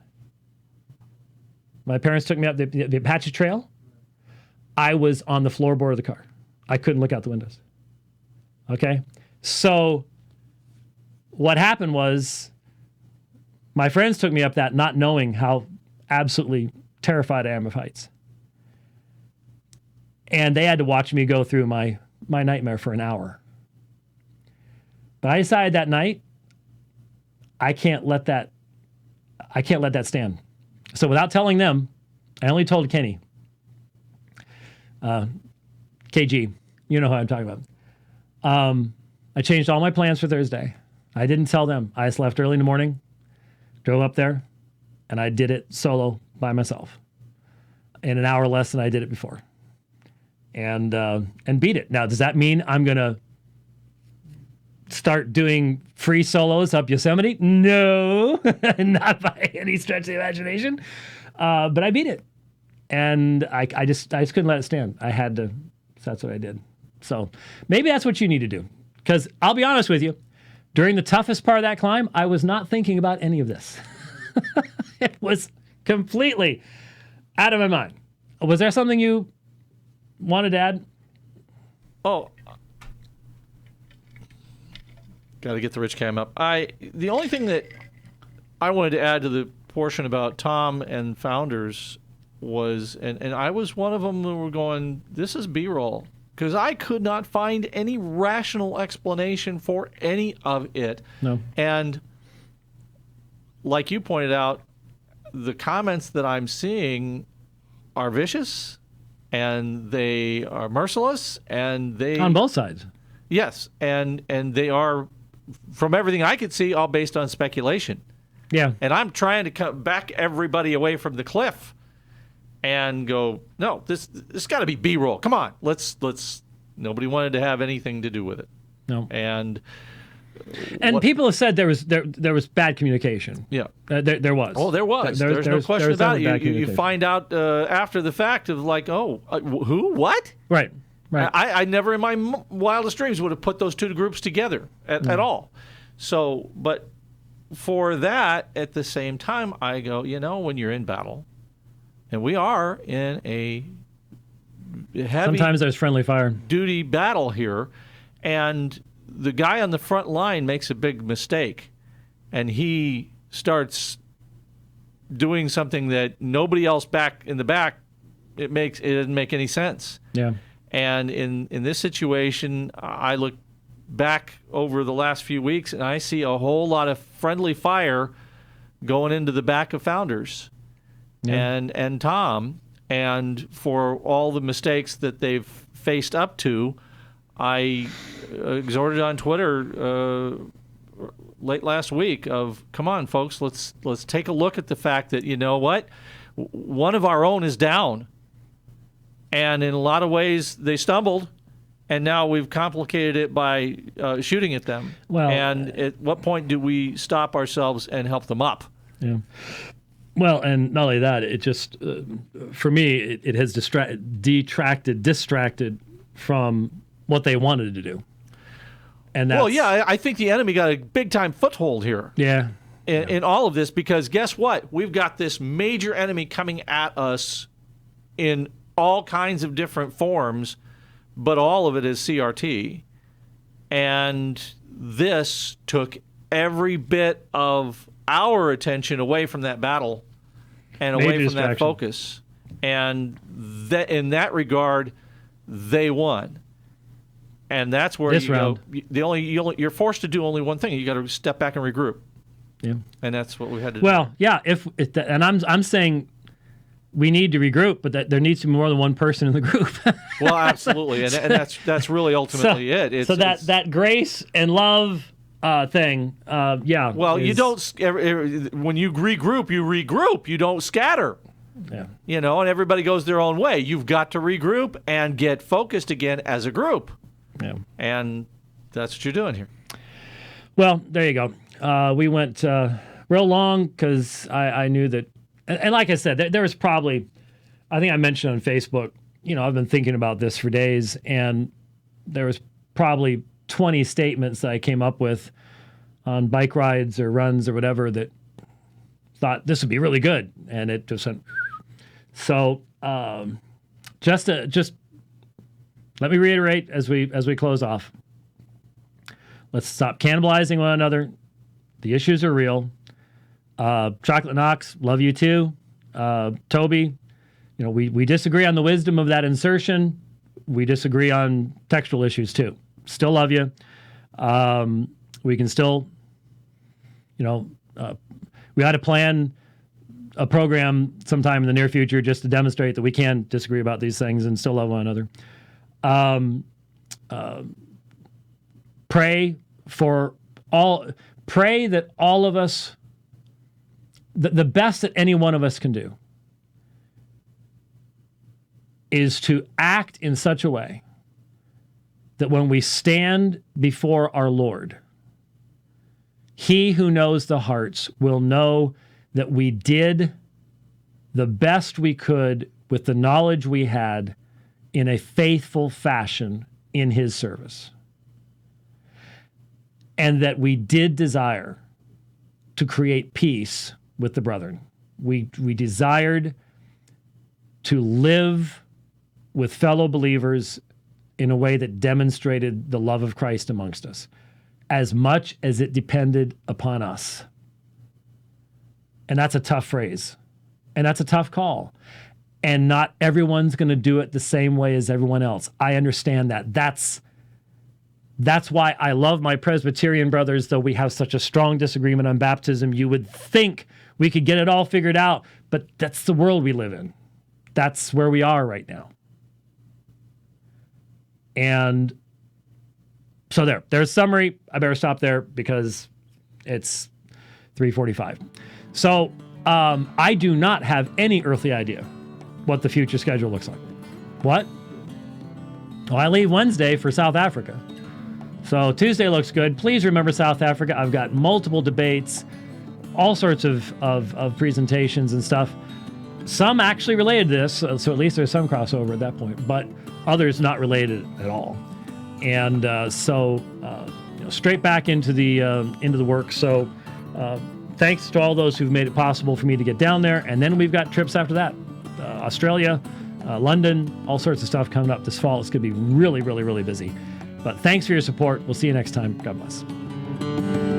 My parents took me up the Apache Trail. I was on the floorboard of the car. I couldn't look out the windows. Okay? So what happened was my friends took me up that not knowing how absolutely terrified I am of heights. And they had to watch me go through my nightmare for an hour. But I decided that night, I can't let that stand. So without telling them, I only told Kenny. KG, you know who I'm talking about. I changed all my plans for Thursday. I didn't tell them. I just left early in the morning, drove up there, and I did it solo by myself in an hour less than I did it before. And beat it. Now, does that mean I'm going to start doing free solos up Yosemite? No, not by any stretch of the imagination. But I beat it. And I just couldn't let it stand. I had to, so that's what I did. So maybe that's what you need to do. Because I'll be honest with you, during the toughest part of that climb, I was not thinking about any of this. It was completely out of my mind. Was there something you wanted to add? Oh, got to get the rich cam up. The only thing that I wanted to add to the portion about Tom and founders was, and I was one of them who were going, this is B-roll, because I could not find any rational explanation for any of it. No. And like you pointed out, the comments that I'm seeing are vicious, and they are merciless, and they on both sides. Yes, and they are, from everything I could see, all based on speculation. Yeah. And I'm trying to back everybody away from the cliff and go, no, this got to be B-roll. Come on, let's. Nobody wanted to have anything to do with it. No. And And people have said there was bad communication. Yeah. There was. Oh, there was. There's no question about it. You find out after the fact of like, who? What? Right. I never in my wildest dreams would have put those two groups together at all. So, but for that, at the same time, I go, when you're in battle, and we are in a heavy sometimes there's friendly fire duty battle here, and the guy on the front line makes a big mistake, and he starts doing something that nobody else back in the back, it doesn't make any sense. Yeah. And in this situation, I look back over the last few weeks, and I see a whole lot of friendly fire going into the back of Founders and Tom. And for all the mistakes that they've faced up to, I exhorted on Twitter late last week of, come on, folks, let's take a look at the fact that, you know what, one of our own is down. And in a lot of ways, they stumbled, and now we've complicated it by shooting at them. Well, and at what point do we stop ourselves and help them up? Yeah. Well, and not only that, it just, for me, it has distracted from what they wanted to do. And that's, I think the enemy got a big-time foothold here. Yeah. In all of this, because guess what? We've got this major enemy coming at us in all kinds of different forms, but all of it is CRT. And this took every bit of our attention away from that battle and away from that focus. And in that regard, they won. And that's where you're forced to do only one thing. You got to step back and regroup. Yeah. And that's what we had to do. Well, yeah, and I'm saying we need to regroup, but that there needs to be more than one person in the group. Well, absolutely, and that's really ultimately it. It's that grace and love thing. Yeah. Well, you don't. When you regroup. You don't scatter. Yeah. And everybody goes their own way. You've got to regroup and get focused again as a group. Yeah. And that's what you're doing here. Well, there you go. We went real long because I knew that. And like I said, there was probably, I think I mentioned on Facebook, I've been thinking about this for days, and there was probably 20 statements that I came up with on bike rides or runs or whatever that thought this would be really good, and it just went. So just let me reiterate as we close off. Let's stop cannibalizing one another. The issues are real. Chocolate Knox, love you too. Toby, we disagree on the wisdom of that insertion. We disagree on textual issues too. Still love you. We can still, we ought to plan a program sometime in the near future just to demonstrate that we can disagree about these things and still love one another. Pray that all of us, the best that any one of us can do is to act in such a way that when we stand before our Lord, He who knows the hearts will know that we did the best we could with the knowledge we had in a faithful fashion in His service. And that we did desire to create peace with the brethren. We desired to live with fellow believers in a way that demonstrated the love of Christ amongst us, as much as it depended upon us. And that's a tough phrase. And that's a tough call. And not everyone's going to do it the same way as everyone else. I understand that. That's why I love my Presbyterian brothers, though we have such a strong disagreement on baptism. You would think we could get it all figured out, but that's the world we live in. That's where we are right now. And so there's a summary. I better stop there because it's 3:45. So I do not have any earthly idea what the future schedule looks like. What? Well, I leave Wednesday for South Africa. So Tuesday looks good. Please remember South Africa. I've got multiple debates, all sorts of presentations and stuff. Some actually related to this, so at least there's some crossover at that point, but others not related at all. And straight back into the work. So thanks to all those who've made it possible for me to get down there. And then we've got trips after that. Australia, London, all sorts of stuff coming up this fall. It's going to be really, really, really busy. But thanks for your support. We'll see you next time. God bless.